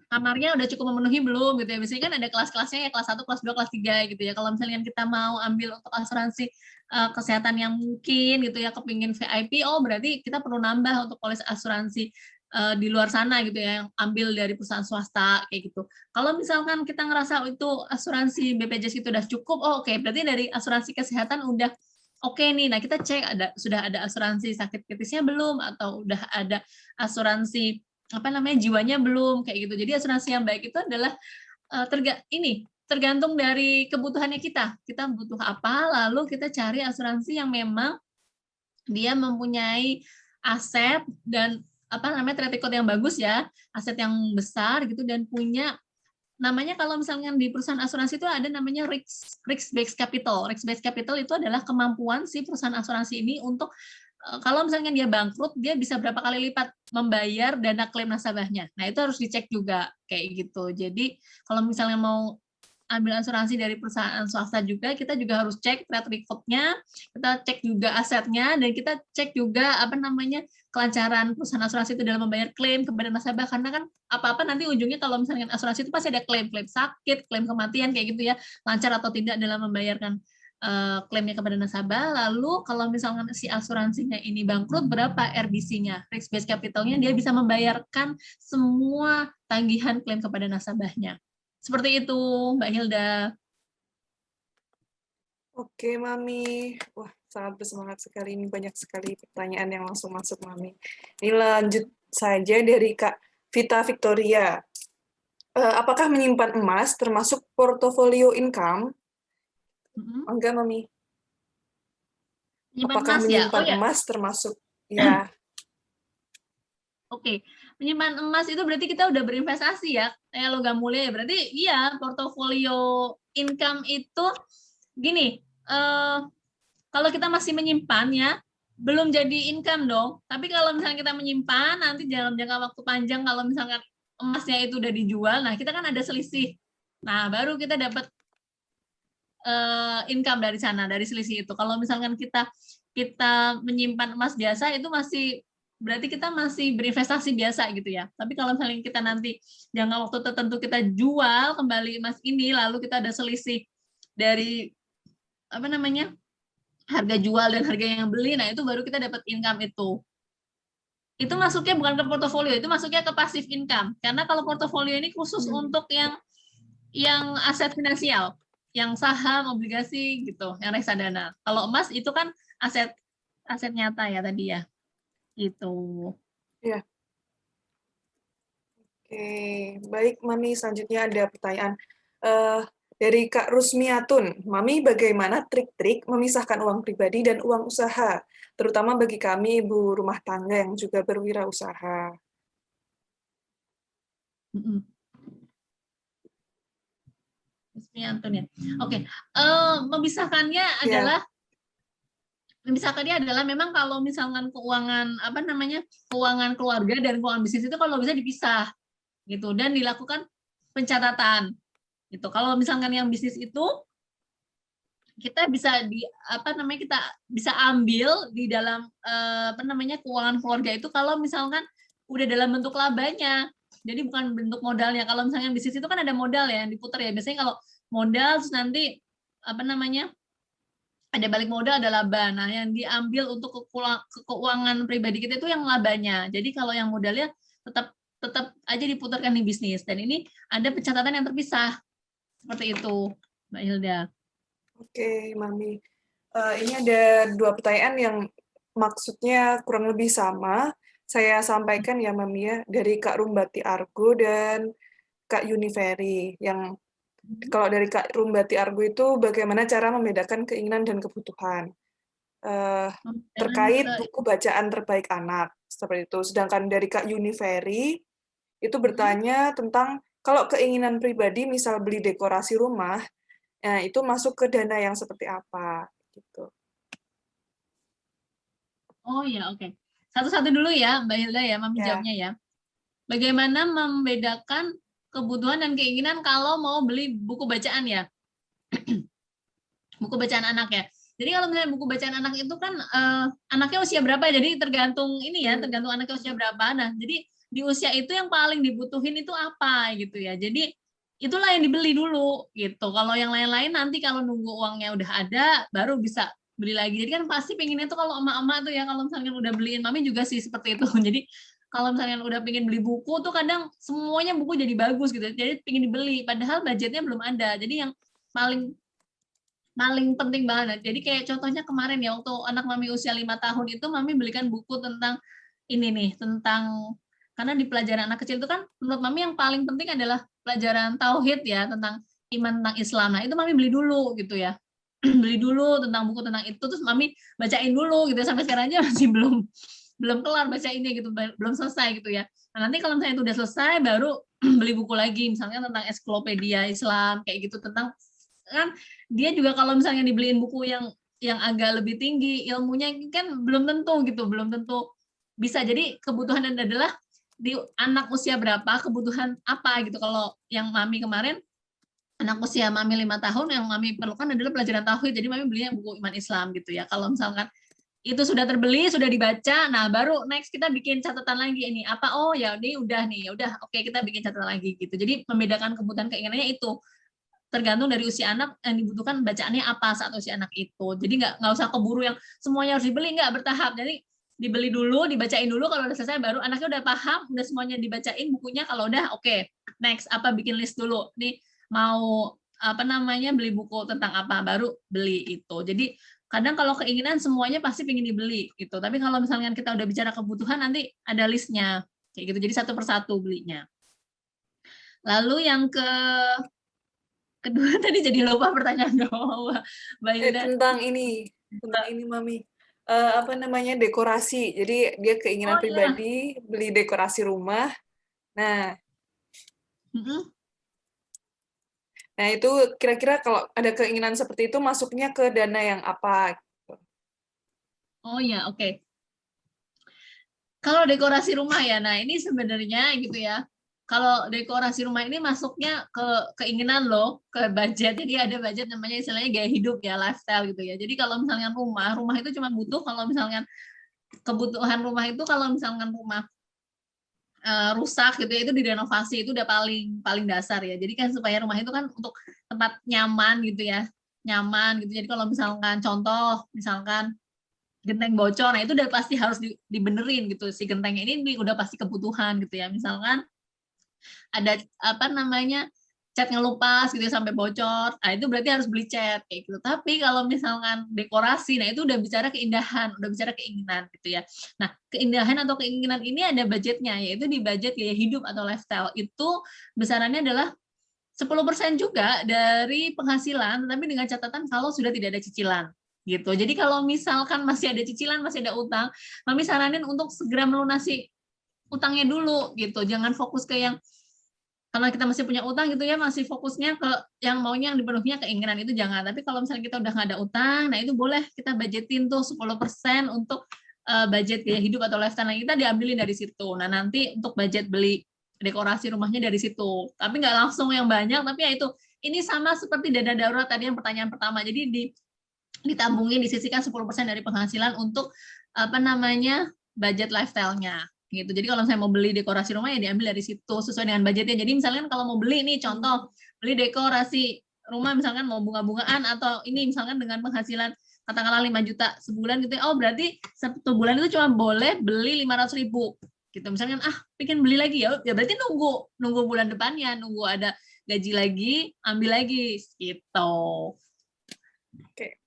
kamarnya udah cukup memenuhi belum gitu ya. Biasanya kan ada kelas-kelasnya ya, kelas 1, kelas 2, kelas 3 gitu ya. Kalau misalnya kita mau ambil untuk asuransi kesehatan yang mungkin gitu ya, kepingin VIP, oh berarti kita perlu nambah untuk polis asuransi di luar sana gitu ya, yang ambil dari perusahaan swasta kayak gitu. Kalau misalkan kita ngerasa itu asuransi BPJS itu udah cukup, oh oke, berarti dari asuransi kesehatan udah oke nih. Nah, kita cek sudah ada asuransi sakit kritisnya belum, atau udah ada asuransi apa namanya jiwanya belum, kayak gitu. Jadi asuransi yang baik itu adalah tergantung dari kebutuhannya kita. Kita butuh apa, lalu kita cari asuransi yang memang dia mempunyai aset dan apa namanya track record yang bagus ya, aset yang besar gitu, dan punya namanya, kalau misalnya di perusahaan asuransi itu ada namanya risk based capital. Risk based capital itu adalah kemampuan si perusahaan asuransi ini untuk kalau misalnya dia bangkrut, dia bisa berapa kali lipat membayar dana klaim nasabahnya. Nah, itu harus dicek juga kayak gitu. Jadi kalau misalnya mau ambil asuransi dari perusahaan swasta juga, kita juga harus cek track record-nya, kita cek juga asetnya, dan kita cek juga apa namanya kelancaran perusahaan asuransi itu dalam membayar klaim kepada nasabah, karena kan apa-apa nanti ujungnya kalau misalnya asuransi itu pasti ada klaim sakit, klaim kematian kayak gitu ya, lancar atau tidak dalam membayarkan klaimnya kepada nasabah. Lalu kalau misalnya si asuransinya ini bangkrut, berapa RBC-nya, risk based capital-nya, dia bisa membayarkan semua tagihan klaim kepada nasabahnya. Seperti itu, Mbak Hilda. Oke, Mami. Wah, sangat bersemangat sekali. Ini banyak sekali pertanyaan yang langsung masuk, Mami. Ini lanjut saja dari Kak Vita Victoria. Apakah menyimpan emas termasuk portofolio income? Enggak, Mami. Menyimpan Apakah emas ya? menyimpan Oh ya, emas termasuk? Ya, oke. Menyimpan emas itu berarti kita udah berinvestasi ya, kayak logam mulia ya. Berarti iya, portofolio income itu gini, kalau kita masih menyimpan ya, belum jadi income dong. Tapi kalau misalnya kita menyimpan, nanti dalam jangka waktu panjang, kalau misalkan emasnya itu udah dijual, nah kita kan ada selisih. Nah, baru kita dapat income dari sana, dari selisih itu. Kalau misalkan kita menyimpan emas biasa, itu masih berarti kita masih berinvestasi biasa gitu ya. Tapi kalau misalnya kita nanti jangka waktu tertentu kita jual kembali emas ini, lalu kita ada selisih dari apa namanya harga jual dan harga yang beli, nah itu baru kita dapat income itu. Itu masuknya bukan ke portofolio, itu masuknya ke passive income. Karena kalau portofolio ini khusus untuk yang aset finansial, yang saham, obligasi gitu, yang reksadana. Kalau emas itu kan aset aset nyata ya tadi ya. Gitu. ya. Oke, baik, Mami. Selanjutnya ada pertanyaan dari Kak Rusmiatun. Mami, bagaimana trik-trik memisahkan uang pribadi dan uang usaha, terutama bagi kami ibu rumah tangga yang juga berwirausaha? Antun ya. Oke, memisahkannya Ya, adalah memang kalau misalkan keuangan apa namanya keuangan keluarga dan keuangan bisnis itu kalau bisa dipisah gitu, dan dilakukan pencatatan gitu. Kalau misalkan yang bisnis itu kita bisa kita bisa ambil di dalam apa namanya keuangan keluarga itu kalau misalkan udah dalam bentuk labanya, jadi bukan bentuk modalnya. Kalau misalnya bisnis itu kan ada modal ya yang diputar ya, biasanya kalau modal terus nanti apa namanya ada balik modal, ada laba. Nah, yang diambil untuk keuangan pribadi kita itu yang labanya. Jadi kalau yang modalnya tetap tetap aja diputarkan di bisnis, dan ini ada pencatatan yang terpisah seperti itu, Mbak Hilda. oke, Mami. Ini ada dua pertanyaan yang maksudnya kurang lebih sama. Saya sampaikan ya, Mami ya, dari Kak Rumbati Argo dan Kak Yuniferi. Yang kalau dari Kak Rumbati Argo itu bagaimana cara membedakan keinginan dan kebutuhan terkait buku bacaan terbaik anak, seperti itu. Sedangkan dari Kak Yuniferi itu bertanya tentang kalau keinginan pribadi, misal beli dekorasi rumah, nah itu masuk ke dana yang seperti apa, gitu. Oh ya, oke. Satu-satu dulu ya, Mbak Hilda ya, Mami Ya, jawabnya ya. Bagaimana membedakan kebutuhan dan keinginan kalau mau beli buku bacaan ya? Buku bacaan anak ya. Jadi kalau misalnya buku bacaan anak itu kan anaknya usia berapa? Jadi tergantung ini ya, tergantung anaknya usia berapa. Nah, jadi di usia itu yang paling dibutuhin itu apa gitu ya. Jadi itulah yang dibeli dulu gitu. Kalau yang lain-lain nanti kalau nunggu uangnya udah ada baru bisa beli lagi. Jadi kan pasti pengennya tuh kalau emak-emak tuh ya kalau misalnya udah beliin, mami juga sih seperti itu. Jadi kalau misalnya udah pengen beli buku tuh kadang semuanya buku jadi bagus gitu. Jadi pengen dibeli padahal budgetnya belum ada. Jadi yang paling paling penting banget. Jadi kayak contohnya kemarin ya waktu anak mami usia 5 tahun itu mami belikan buku tentang ini nih, tentang karena di pelajaran anak kecil itu kan menurut mami yang paling penting adalah pelajaran tauhid ya, tentang iman, tentang Islam. Nah, itu mami beli dulu gitu ya. Beli dulu tentang buku tentang itu terus mami bacain dulu gitu sampai sekarang aja masih belum kelar baca ini gitu, belum selesai gitu ya. Nah, nanti kalau misalnya itu udah selesai baru beli buku lagi misalnya tentang ensiklopedia Islam kayak gitu, tentang kan dia juga kalau misalnya dibeliin buku yang agak lebih tinggi ilmunya kan belum tentu gitu, belum tentu bisa. Jadi kebutuhan adalah di anak usia berapa, kebutuhan apa gitu. Kalau yang mami kemarin anak usia mami 5 tahun yang mami perlukan adalah pelajaran tauhid, jadi mami belinya buku iman Islam gitu ya. Kalau misalkan itu sudah terbeli, sudah dibaca, nah baru next kita bikin catatan lagi ini apa, oh ya ini udah nih, ya udah oke kita bikin catatan lagi gitu. Jadi membedakan kebutuhan keinginannya itu tergantung dari usia anak yang dibutuhkan bacaannya apa saat usia anak itu. Jadi nggak usah keburu yang semuanya harus dibeli, nggak, bertahap. Jadi dibeli dulu, dibacain dulu, kalau udah selesai baru anaknya udah paham, udah semuanya dibacain bukunya, kalau udah oke, next apa bikin list dulu. Nih mau apa namanya beli buku tentang apa baru beli itu. Jadi kadang kalau keinginan semuanya pasti pengen dibeli gitu. Tapi kalau misalnya kita udah bicara kebutuhan nanti ada listnya kayak gitu. Jadi satu persatu belinya. Lalu yang kedua tadi jadi lupa pertanyaan doang, Mbak Hilda. Tentang ini Mami. Apa namanya, dekorasi. Jadi dia keinginan Oh iya. pribadi beli dekorasi rumah. Nah, nah itu kira-kira kalau ada keinginan seperti itu masuknya ke dana yang apa? Oh ya, oke. Kalau dekorasi rumah ya, nah ini sebenarnya gitu ya. Kalau dekorasi rumah ini masuknya ke keinginan loh, ke budget. Jadi ada budget namanya istilahnya gaya hidup ya, lifestyle gitu ya. Jadi kalau misalnya rumah itu cuma butuh kalau misalnya kebutuhan rumah itu kalau misalnya rumah rusak gitu ya, itu direnovasi, itu udah paling paling dasar ya. Jadi kan supaya rumah itu kan untuk tempat nyaman gitu ya, nyaman gitu. Jadi kalau misalkan contoh misalkan genteng bocor, nah itu udah pasti harus dibenerin gitu, si gentengnya ini udah pasti kebutuhan gitu ya. Misalkan ada apa namanya cat ngelupas gitu ya, sampai bocor, nah itu berarti harus beli cat kayak gitu. Tapi kalau misalkan dekorasi, nah itu udah bicara keindahan, udah bicara keinginan gitu ya. Nah keindahan atau keinginan ini ada budgetnya, yaitu di budget gaya hidup atau lifestyle itu besarannya adalah 10% juga dari penghasilan, tapi dengan catatan kalau sudah tidak ada cicilan gitu. Jadi kalau misalkan masih ada cicilan, masih ada utang, mami saranin untuk segera melunasi utangnya dulu gitu. Jangan fokus ke yang karena kita masih punya utang gitu ya, masih fokusnya ke yang maunya yang dipenuhinya keinginan itu jangan. Tapi kalau misalnya kita udah nggak ada utang, nah itu boleh kita budgetin tuh 10% untuk budget gaya hidup atau lifestyle yang kita diambilin dari situ. Nah nanti untuk budget beli dekorasi rumahnya dari situ. Tapi nggak langsung yang banyak, tapi ya itu ini sama seperti dana darurat tadi yang pertanyaan pertama. Jadi ditabungin, disisihkan 10% dari penghasilan untuk apa namanya budget lifestyle-nya gitu. Jadi kalau saya mau beli dekorasi rumah ya diambil dari situ sesuai dengan budgetnya. Jadi misalkan kalau mau beli nih contoh beli dekorasi rumah misalkan mau bunga-bungaan atau ini misalkan dengan penghasilan katakanlah 5 juta sebulan gitu. Oh berarti satu bulan itu cuma boleh beli 500.000 gitu. Misalkan pengen beli lagi ya berarti nunggu bulan depannya, nunggu ada gaji lagi, ambil lagi gitu. Oke.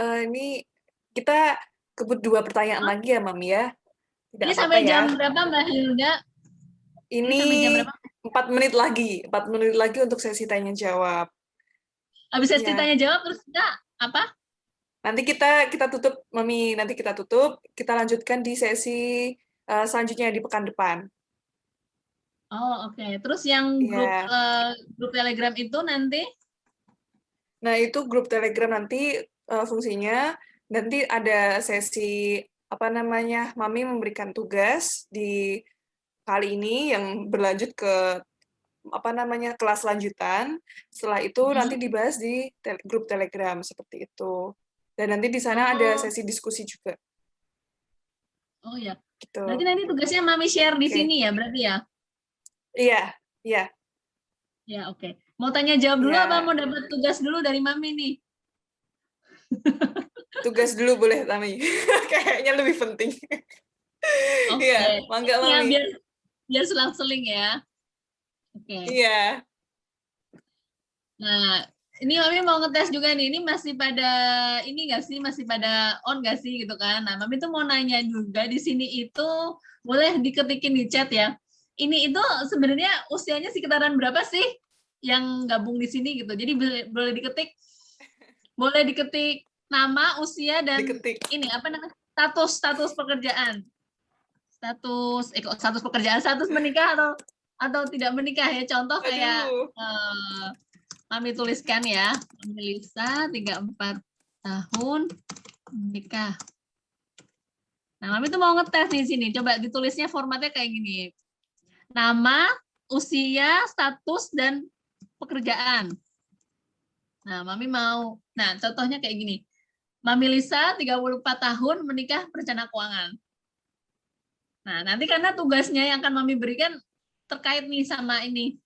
Ini kita kebut 2 pertanyaan lagi ya, Mami ya. Tidak Ini apa-apa sampai ya. jam berapa Mbak Hilda? Ini Ini sampai jam berapa? 4 menit lagi untuk sesi tanya jawab. Habis sesi Ya. tanya jawab terus kita apa? Nanti kita tutup, Mami. Nanti kita tutup. Kita lanjutkan di sesi selanjutnya di pekan depan. Oh oke. Terus yang grup Ya. grup Telegram itu nanti? Nah itu grup Telegram nanti fungsinya nanti ada sesi apa namanya, Mami memberikan tugas di kali ini yang berlanjut ke apa namanya kelas lanjutan. Setelah itu nanti dibahas di grup Telegram seperti itu. Dan nanti di sana ada Oh, sesi diskusi juga. Oh ya. gitu. Berarti nanti tugasnya Mami share di Oke. sini ya berarti ya? Iya, iya. Ya, oke. Mau tanya jawab dulu apa Iya. mau dapat tugas dulu dari Mami nih? Tugas dulu boleh, Tami. Kayaknya lebih penting. Iya, Oke. mangga, Ya, Mami. biar selang-seling ya. Oke. Iya. Nah, ini Mami mau ngetes juga nih. Ini masih pada ini nggak sih? Masih pada on nggak sih gitu kan? Nah, Mami tuh mau nanya juga di sini itu boleh diketikin di chat ya. Ini itu sebenarnya usianya sekitaran berapa sih yang gabung di sini gitu. Jadi boleh diketik nama, usia dan Diketik. ini apa namanya? Status pekerjaan. Status pekerjaan, status menikah atau tidak menikah ya. Contoh kayak Aduh. Mami tuliskan ya, Mami Lisa 34 tahun menikah. Nah, Mami tuh mau ngetes di sini. Coba ditulisnya formatnya kayak gini. Nama, usia, status dan pekerjaan. Nah, Mami mau. Nah, contohnya kayak gini. Mami Lisa 34 tahun menikah perencana keuangan. Nah, nanti karena tugasnya yang akan Mami berikan terkait nih sama ini.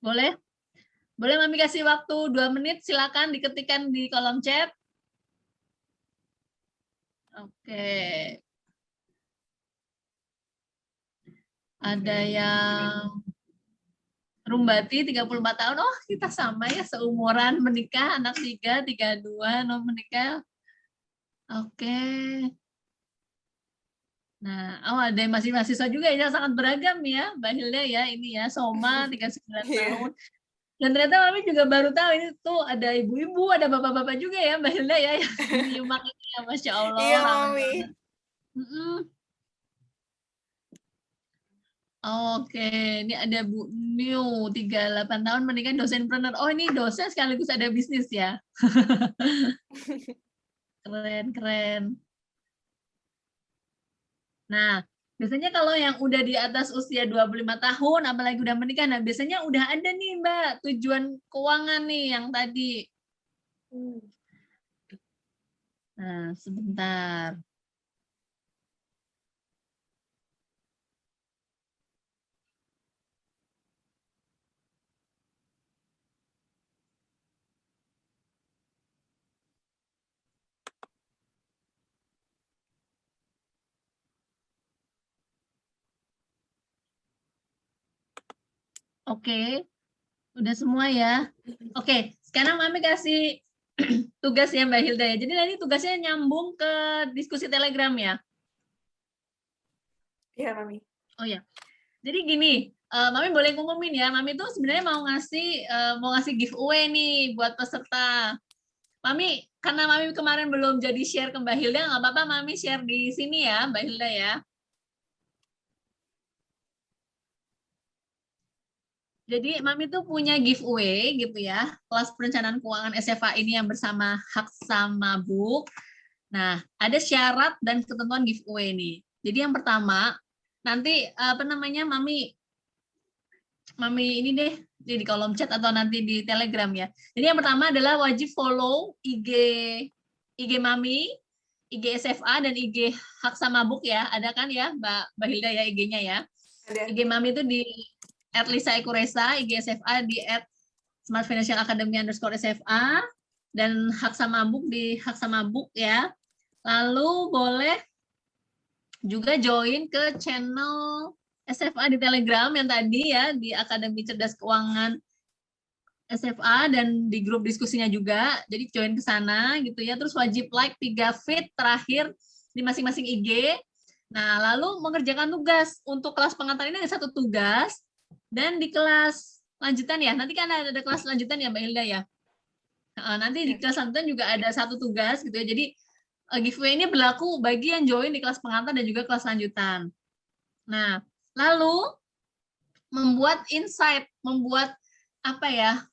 Boleh? Boleh Mami kasih waktu 2 menit, silakan diketikkan di kolom chat. Oke. Ada yang Rumbati 34 tahun. Oh, kita sama ya, seumuran, menikah, anak 3, 32, no menikah. Oke. Nah, oh ada yang masih mahasiswa juga ya, sangat beragam ya, Mbak Hilda ya, ini ya, Soma 39 tahun. Iya. Dan ternyata Mami juga baru tahu ini tuh ada ibu-ibu, ada bapak-bapak juga ya, Mbak Hilda ya, yang nyimak ini ya, Masya Allah, Iya, ramai Mami. banget. Oke, ini ada Bu New, 38 tahun menikah dosenpreneur. Oh, ini dosen sekaligus ada bisnis ya. Keren, keren. Nah, biasanya kalau yang udah di atas usia 25 tahun, apalagi udah menikah, nah biasanya udah ada nih Mbak, tujuan keuangan nih yang tadi. Nah, sebentar. Oke, udah semua ya. Oke, sekarang Mami kasih tugas ya Mbak Hilda ya. Jadi nanti tugasnya nyambung ke diskusi Telegram ya. Iya, Mami. Oh ya. Jadi gini, Mami boleh ngumumin ya. Mami tuh sebenarnya mau ngasih giveaway nih buat peserta. Mami, karena Mami kemarin belum jadi share ke Mbak Hilda, nggak apa-apa Mami share di sini ya, Mbak Hilda ya. Jadi Mami tuh punya giveaway gitu ya, kelas perencanaan keuangan SFA ini yang bersama Haksama Book. Nah, ada syarat dan ketentuan giveaway nih. Jadi yang pertama, nanti apa namanya Mami ini deh di kolom chat atau nanti di Telegram ya. Jadi yang pertama adalah wajib follow IG Mami, IG SFA dan IG Haksama Book ya. Ada kan ya Mbak Hilda ya IG-nya ya. Ada. IG Mami itu di @lisa_ekuresa, IG SFA di @smartfinancialacademy_SFA dan Haksama Book di Haksama Book ya. Lalu boleh juga join ke channel SFA di Telegram yang tadi ya, di Akademi Cerdas Keuangan SFA dan di grup diskusinya juga. Jadi join ke sana gitu ya. Terus wajib like 3 feed terakhir di masing-masing IG. Nah, lalu mengerjakan tugas. Untuk kelas pengantar ini ada 1 tugas dan di kelas lanjutan ya. Nanti kan ada kelas lanjutan ya Mbak Hilda ya. Nanti di kelas lanjutan juga ada 1 tugas gitu ya. Jadi giveaway ini berlaku bagi yang join di kelas pengantar dan juga kelas lanjutan. Nah, lalu membuat insight, membuat apa ya,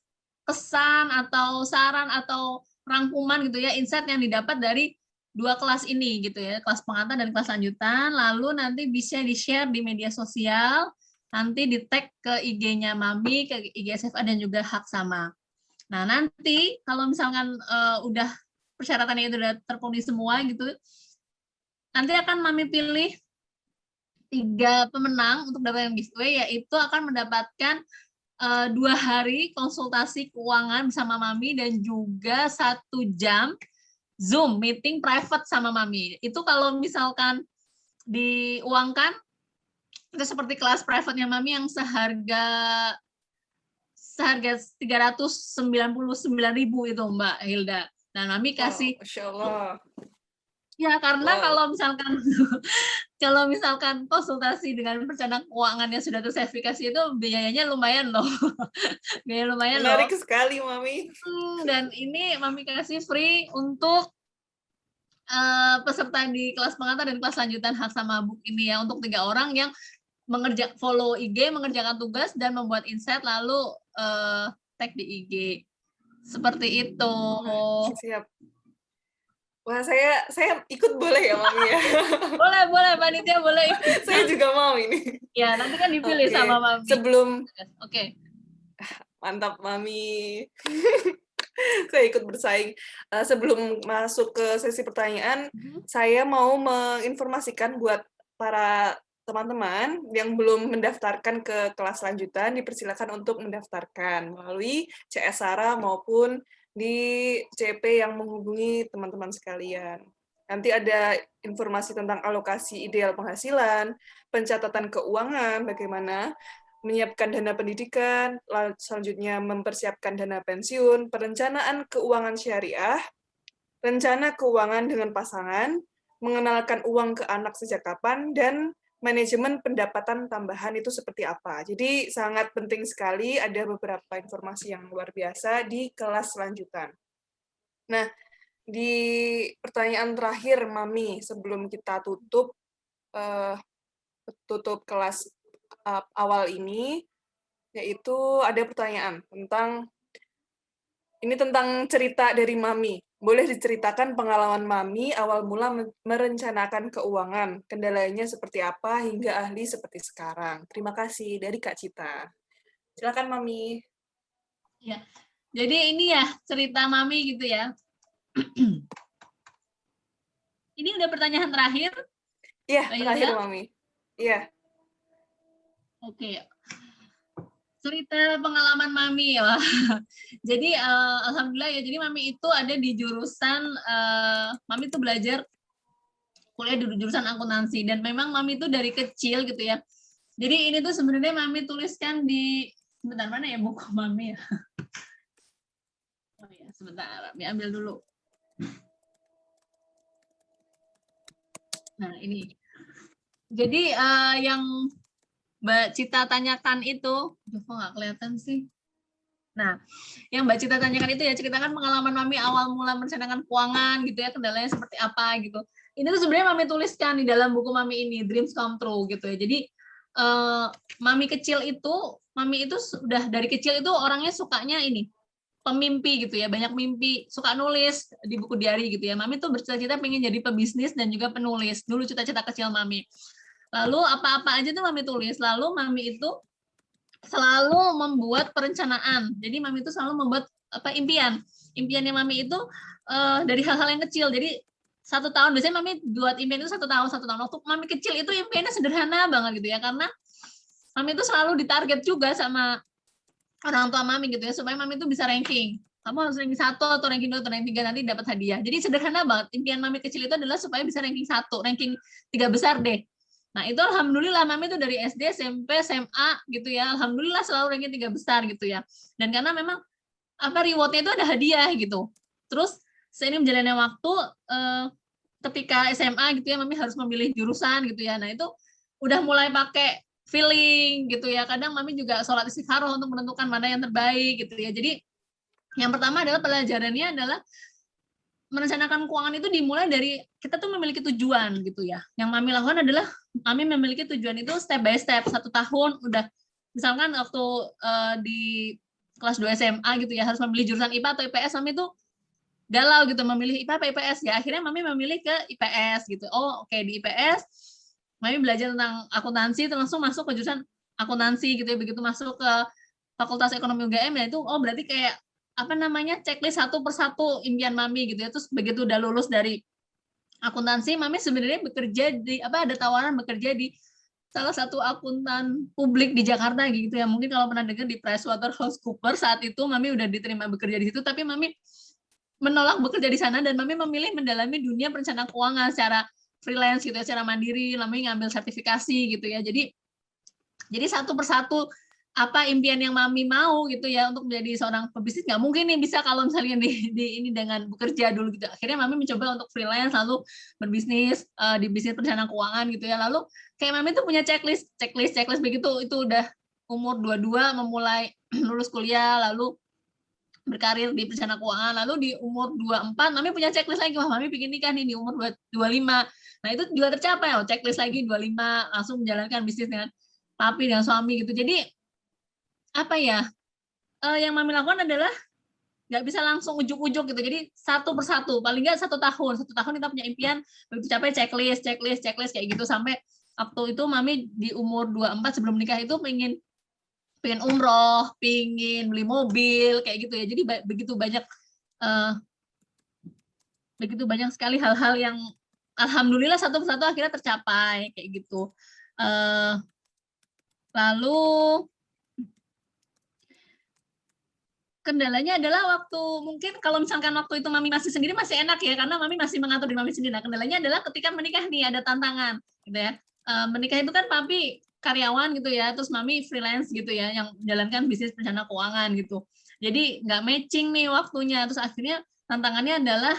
pesan atau saran atau rangkuman gitu ya, insight yang didapat dari 2 kelas ini gitu ya, kelas pengantar dan kelas lanjutan, lalu nanti bisa di-share di media sosial, nanti di-tag ke IG-nya Mami, ke IG SFA dan juga Haksama. Nah, nanti kalau misalkan udah persyaratannya itu udah terpenuhi semua gitu, nanti akan Mami pilih 3 pemenang untuk dapat giveaway, yaitu akan mendapatkan 2 hari konsultasi keuangan bersama Mami dan juga 1 jam Zoom meeting private sama Mami. Itu kalau misalkan diuangkan itu seperti kelas private-nya Mami yang seharga 399.000 itu Mbak Hilda. Nah, Mami kasih Masya Allah. ya karena kalau misalkan konsultasi dengan perencana keuangan yang sudah tersertifikasi itu biayanya lumayan loh. Biaya lumayan loh. Menarik sekali, Mami. Dan ini Mami kasih free untuk peserta di kelas pengantar dan kelas lanjutan hak sama book ini ya, untuk 3 orang yang follow IG, mengerjakan tugas dan membuat insight lalu tag di IG. Seperti itu. Siap. Wah, saya ikut boleh ya, Mami ya? Boleh, panitia boleh. Saya juga mau ini. Ya, nanti kan dipilih sama Mami. Oke. Mantap, Mami. Saya ikut bersaing. Sebelum masuk ke sesi pertanyaan, saya mau menginformasikan buat para teman-teman yang belum mendaftarkan ke kelas lanjutan, dipersilakan untuk mendaftarkan melalui CS Sara maupun di CP yang menghubungi teman-teman sekalian. Nanti ada informasi tentang alokasi ideal penghasilan, pencatatan keuangan, bagaimana menyiapkan dana pendidikan, selanjutnya mempersiapkan dana pensiun, perencanaan keuangan syariah, rencana keuangan dengan pasangan, mengenalkan uang ke anak sejak kapan, dan manajemen pendapatan tambahan itu seperti apa. Jadi sangat penting sekali, ada beberapa informasi yang luar biasa di kelas lanjutan. Nah, di pertanyaan terakhir, Mami, sebelum kita tutup kelas awal ini, yaitu ada pertanyaan tentang cerita dari Mami. Boleh diceritakan pengalaman Mami awal mula merencanakan keuangan, kendalanya seperti apa hingga ahli seperti sekarang. Terima kasih, dari Kak Cita. Silakan, Mami. Ya, jadi ini ya cerita Mami gitu ya. Ini udah pertanyaan terakhir? Iya, terakhir Mami. Iya. Oke. Cerita pengalaman Mami ya. Jadi alhamdulillah ya. Jadi Mami itu ada di jurusan Mami itu belajar kuliah di jurusan akuntansi dan memang Mami itu dari kecil gitu ya. Jadi ini tuh sebenarnya Mami tuliskan di sebentar, mana ya buku Mami ya. Oh ya, sebentar, Mami ambil dulu. Nah, ini. Jadi yang Mbak Cita tanyakan itu, kok nggak kelihatan sih? Nah, yang Mbak Cita tanyakan itu ya, ceritakan pengalaman Mami awal mula merencanakan keuangan gitu ya, kendalanya seperti apa gitu. Ini tuh sebenarnya Mami tuliskan di dalam buku Mami ini, Dreams Come True gitu ya. Jadi Mami itu sudah dari kecil itu orangnya sukanya ini, pemimpi gitu ya, banyak mimpi, suka nulis di buku diary gitu ya. Mami tuh bercita-cita pengen jadi pebisnis dan juga penulis. Dulu cita-cita kecil Mami. Lalu apa-apa aja tuh Mami tulis. Lalu Mami itu selalu membuat perencanaan. Jadi Mami itu selalu membuat impian. Impiannya Mami itu dari hal-hal yang kecil. Jadi 1 tahun biasanya Mami buat impian itu 1 tahun. Waktu Mami kecil itu impiannya sederhana banget gitu ya, karena Mami itu selalu ditarget juga sama orang tua Mami gitu ya, supaya Mami itu bisa ranking. Kamu harus ranking 1 atau ranking 2 atau ranking 3 nanti dapat hadiah. Jadi sederhana banget. Impian Mami kecil itu adalah supaya bisa ranking 1, ranking 3 besar deh. Nah, itu alhamdulillah Mami itu dari SD, SMP, SMA gitu ya. Alhamdulillah selalu ranking 3 besar gitu ya. Dan karena memang reward-nya itu ada hadiah gitu. Terus seiring berjalannya waktu ketika SMA gitu ya, Mami harus memilih jurusan gitu ya. Nah, itu udah mulai pakai feeling gitu ya. Kadang Mami juga sholat istikharah untuk menentukan mana yang terbaik gitu ya. Jadi yang pertama adalah pelajarannya adalah merencanakan keuangan itu dimulai dari kita tuh memiliki tujuan gitu ya. Yang Mami lakukan adalah Mami memiliki tujuan itu step by step. 1 tahun udah, misalkan waktu di kelas 2 SMA gitu ya, harus memilih jurusan IPA atau IPS, Mami tuh galau gitu memilih IPA atau IPS ya. Akhirnya Mami memilih ke IPS gitu. Oh, oke, di IPS Mami belajar tentang akuntansi, langsung masuk ke jurusan akuntansi gitu ya. Begitu masuk ke Fakultas Ekonomi UGM ya, itu berarti kayak checklist satu persatu impian Mami gitu ya. Terus begitu udah lulus dari akuntansi, Mami sebenarnya bekerja di ada tawaran bekerja di salah satu akuntan publik di Jakarta gitu ya. Mungkin kalau pernah dengar di PricewaterhouseCoopers, saat itu Mami udah diterima bekerja di situ, tapi Mami menolak bekerja di sana dan Mami memilih mendalami dunia perencanaan keuangan secara freelance gitu ya, secara mandiri. Mami ngambil sertifikasi gitu ya. Jadi satu persatu apa impian yang Mami mau gitu ya untuk menjadi seorang pebisnis, nggak mungkin nih bisa kalau misalnya ini dengan bekerja dulu gitu. Akhirnya Mami mencoba untuk freelance, lalu berbisnis di bisnis perencanaan keuangan gitu ya. Lalu kayak Mami tuh punya checklist begitu itu udah umur 22 memulai lulus kuliah, lalu berkarir di perencanaan keuangan, lalu di umur 24 Mami punya checklist lagi, wah Mami bikin nikah nih di umur 25. Nah itu juga tercapai, checklist lagi 25 langsung menjalankan bisnis dengan papi, dengan suami gitu. Jadi yang Mami lakukan adalah nggak bisa langsung ujuk-ujuk gitu. Jadi satu persatu, paling nggak satu tahun kita punya impian, begitu capai checklist kayak gitu, sampai waktu itu Mami di umur 24 sebelum nikah itu pengen umroh, pengen beli mobil kayak gitu ya. Jadi begitu banyak sekali hal-hal yang alhamdulillah satu persatu akhirnya tercapai kayak gitu. Lalu kendalanya adalah mungkin kalau misalkan waktu itu Mami masih sendiri masih enak ya, karena Mami masih mengatur diri Mami sendiri. Nah, kendalanya adalah ketika menikah nih ada tantangan gitu ya. Menikah itu kan Papi karyawan gitu ya, terus Mami freelance gitu ya, yang menjalankan bisnis perencanaan keuangan gitu. Jadi nggak matching nih waktunya. Terus akhirnya tantangannya adalah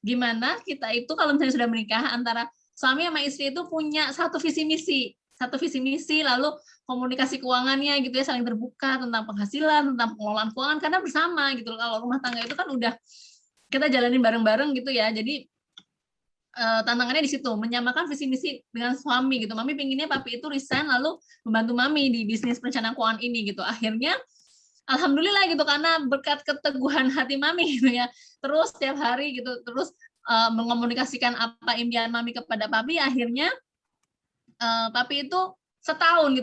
gimana kita itu kalau misalnya sudah menikah, antara suami sama istri itu punya satu visi misi, lalu komunikasi keuangannya gitu ya, saling terbuka tentang penghasilan, tentang pengelolaan keuangan, karena bersama gitu. Kalau rumah tangga itu kan udah kita jalanin bareng-bareng gitu ya. Jadi tantangannya di situ, menyamakan visi misi dengan suami gitu. Mami pinginnya Papi itu resign lalu membantu Mami di bisnis perencanaan keuangan ini gitu. Akhirnya alhamdulillah gitu, karena berkat keteguhan hati Mami gitu ya. Terus setiap hari gitu, terus mengomunikasikan apa impian Mami kepada Papi, akhirnya Papi itu setahun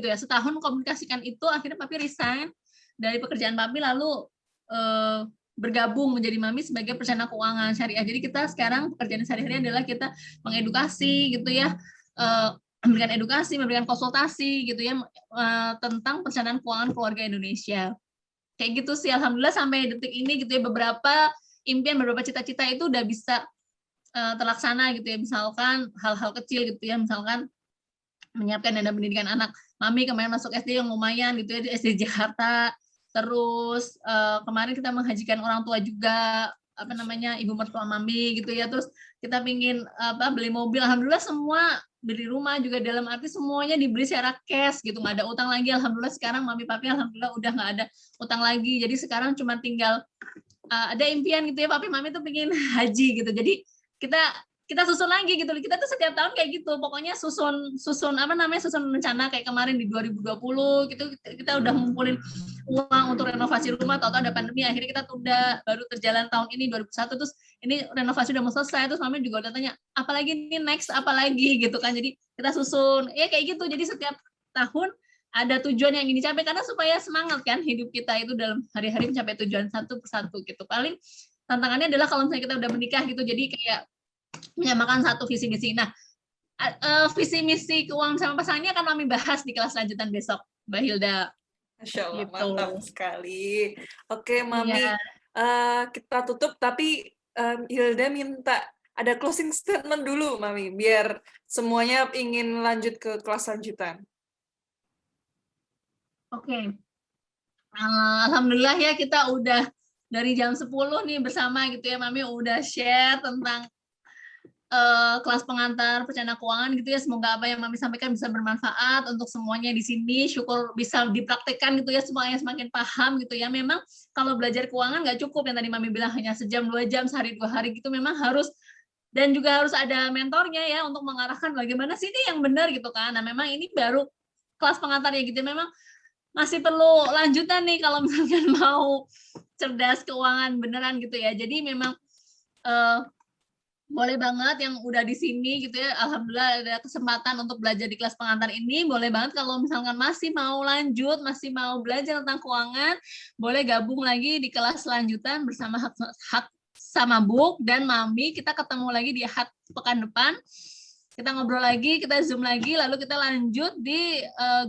komunikasikan itu, akhirnya Papi resign dari pekerjaan Papi, lalu bergabung menjadi Mami sebagai perencana keuangan syariah. Jadi kita sekarang pekerjaan sehari-hari adalah kita mengedukasi gitu ya, memberikan edukasi, memberikan konsultasi gitu ya, tentang perencanaan keuangan keluarga Indonesia. Kayak gitu sih, alhamdulillah sampai detik ini gitu ya, beberapa impian, beberapa cita-cita itu udah bisa terlaksana gitu ya. Misalkan hal-hal kecil gitu ya, misalkan menyiapkan dana pendidikan anak Mami kemarin masuk SD yang lumayan gitu ya, di SD Jakarta. Terus kemarin kita menghajikan orang tua juga, ibu mertua Mami gitu ya. Terus kita pingin beli mobil, alhamdulillah semua, beli rumah juga dalam arti semuanya dibeli secara cash gitu, nggak ada utang lagi. Alhamdulillah sekarang Mami Papi alhamdulillah udah nggak ada utang lagi. Jadi sekarang cuma tinggal ada impian gitu ya, Papi Mami tuh pingin haji gitu. Jadi kita susun lagi gitu. Kita tuh setiap tahun kayak gitu. Pokoknya susun rencana. Kayak kemarin di 2020 gitu kita udah ngumpulin uang untuk renovasi rumah, atau ada pandemi akhirnya kita tunda, baru terjalan tahun ini 2021. Terus ini renovasi udah mau selesai, terus Mami juga udah tanya apalagi nih, next apalagi gitu kan. Jadi kita susun ya kayak gitu. Jadi setiap tahun ada tujuan yang ingin dicapai, karena supaya semangat kan hidup kita itu dalam hari-hari mencapai tujuan satu persatu gitu. Paling tantangannya adalah kalau misalnya kita udah menikah gitu, jadi kayak menyamakan satu visi misi. Nah, visi misi keuangan sama pasangannya akan Mami bahas di kelas lanjutan besok, Mbak Hilda. Masya Allah, Gitu. mantap sekali. Oke, Mami, Iya. kita tutup, tapi Hilda minta ada closing statement dulu, Mami, biar semuanya ingin lanjut ke kelas lanjutan. Oke. Alhamdulillah ya, kita udah dari jam 10 nih bersama gitu ya, Mami udah share tentang kelas pengantar perencana keuangan gitu ya. Semoga apa yang Mami sampaikan bisa bermanfaat untuk semuanya di sini. Syukur bisa dipraktekkan gitu ya, semuanya semakin paham gitu ya. Memang kalau belajar keuangan nggak cukup yang tadi Mami bilang hanya sejam 2 jam sehari 2 hari gitu. Memang harus, dan juga harus ada mentornya ya untuk mengarahkan bagaimana sih ini yang benar gitu kan. Nah memang ini baru kelas pengantarnya gitu. Memang masih perlu lanjutan nih kalau misalkan mau cerdas keuangan beneran gitu ya. Jadi memang boleh banget yang udah di sini gitu ya, alhamdulillah ada kesempatan untuk belajar di kelas pengantar ini. Boleh banget kalau misalkan masih mau lanjut, masih mau belajar tentang keuangan, boleh gabung lagi di kelas lanjutan bersama Hak sama Buk dan Mami. Kita ketemu lagi di Ahad pekan depan. Kita ngobrol lagi, kita Zoom lagi, lalu kita lanjut di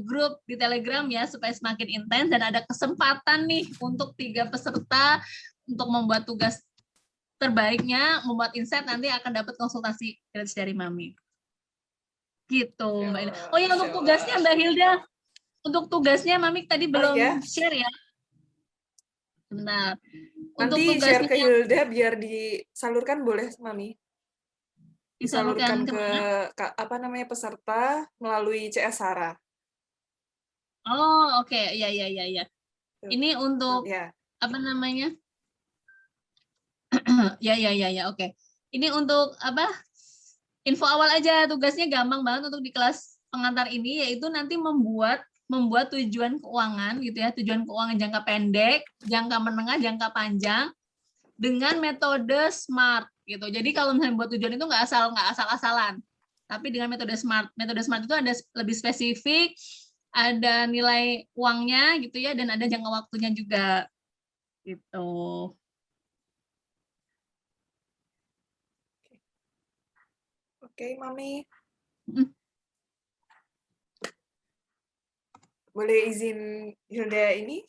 grup di Telegram ya, supaya semakin intens dan ada kesempatan nih untuk 3 peserta untuk membuat tugas terbaiknya, membuat insight, nanti akan dapat konsultasi gratis dari Mami. Gitu, Mbak Hilda. Oh ya, untuk tugasnya Mbak Hilda, untuk tugasnya Mami tadi belum share ya. Benar. Untuk Nanti tugasnya share ke Hilda biar disalurkan, boleh Mami? Disalurkan ke apa namanya peserta melalui CS Sarah. Oh, oke. Ya. Ini untuk apa namanya? Ya, oke. Ini untuk apa? Info awal aja, tugasnya gampang banget untuk di kelas pengantar ini, yaitu nanti membuat tujuan keuangan gitu ya, tujuan keuangan jangka pendek, jangka menengah, jangka panjang dengan metode SMART gitu. Jadi kalau misalnya buat tujuan itu nggak asal-asalan, tapi dengan metode SMART. Metode SMART itu ada lebih spesifik, ada nilai uangnya gitu ya, dan ada jangka waktunya juga gitu. Oke, Mami. Boleh izin Hilda ini?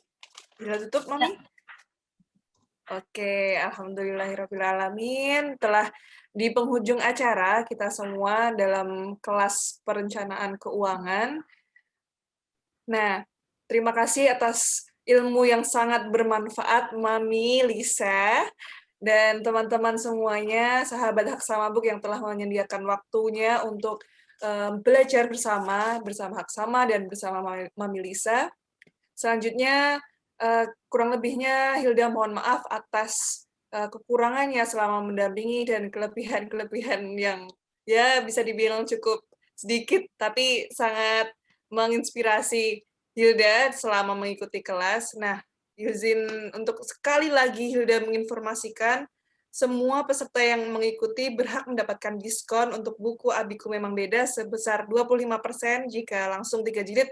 Hilda tutup, Mami? Ya. Oke, alhamdulillahirrahmanirrahim. Telah di penghujung acara kita semua dalam kelas perencanaan keuangan. Nah, terima kasih atas ilmu yang sangat bermanfaat, Mami, Lisa, dan teman-teman semuanya, sahabat Hak Sama Buk yang telah menyediakan waktunya untuk belajar bersama Hak Sama dan bersama Mami Lisa. Selanjutnya, kurang lebihnya Hilda mohon maaf atas kekurangannya selama mendampingi dan kelebihan-kelebihan yang ya bisa dibilang cukup sedikit, tapi sangat menginspirasi Hilda selama mengikuti kelas. Nah, izin untuk sekali lagi Hilda menginformasikan semua peserta yang mengikuti berhak mendapatkan diskon untuk buku Abiku Memang Beda sebesar 25% jika langsung 3 jilid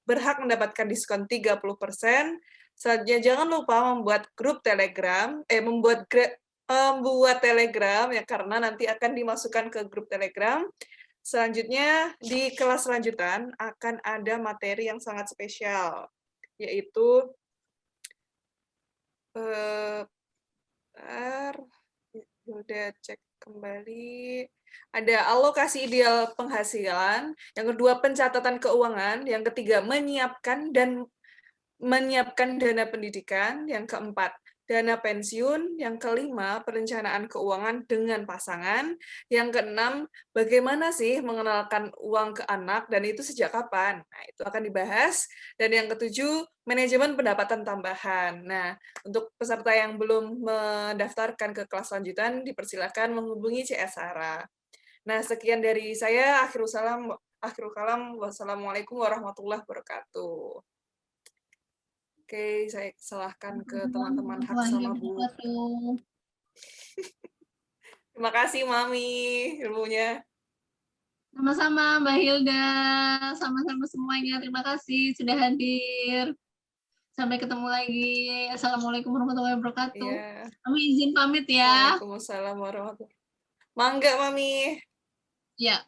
berhak mendapatkan diskon 30%. Selanjutnya jangan lupa membuat grup Telegram, membuat Telegram ya, karena nanti akan dimasukkan ke grup Telegram. Selanjutnya di kelas lanjutan akan ada materi yang sangat spesial, yaitu udah cek kembali. Ada alokasi ideal penghasilan, yang kedua pencatatan keuangan, yang ketiga menyiapkan dana pendidikan, yang keempat dana pensiun, yang kelima perencanaan keuangan dengan pasangan, yang keenam bagaimana sih mengenalkan uang ke anak dan itu sejak kapan. Nah, itu akan dibahas. Dan yang ketujuh manajemen pendapatan tambahan. Nah, untuk peserta yang belum mendaftarkan ke kelas lanjutan dipersilakan menghubungi CS Sarah. Nah, sekian dari saya. Akhirul kalam. Wassalamualaikum warahmatullahi wabarakatuh. Oke, saya serahkan ke teman-teman Hak Sama Buk. Terima kasih, Mami, ilmunya. Sama-sama, Mbak Hilda. Sama-sama semuanya. Terima kasih sudah hadir. Sampai ketemu lagi. Assalamualaikum warahmatullahi wabarakatuh. Yeah. Kami izin pamit ya. Waalaikumsalam warahmatullahi wabarakatuh. Mangga, Mami. Ya.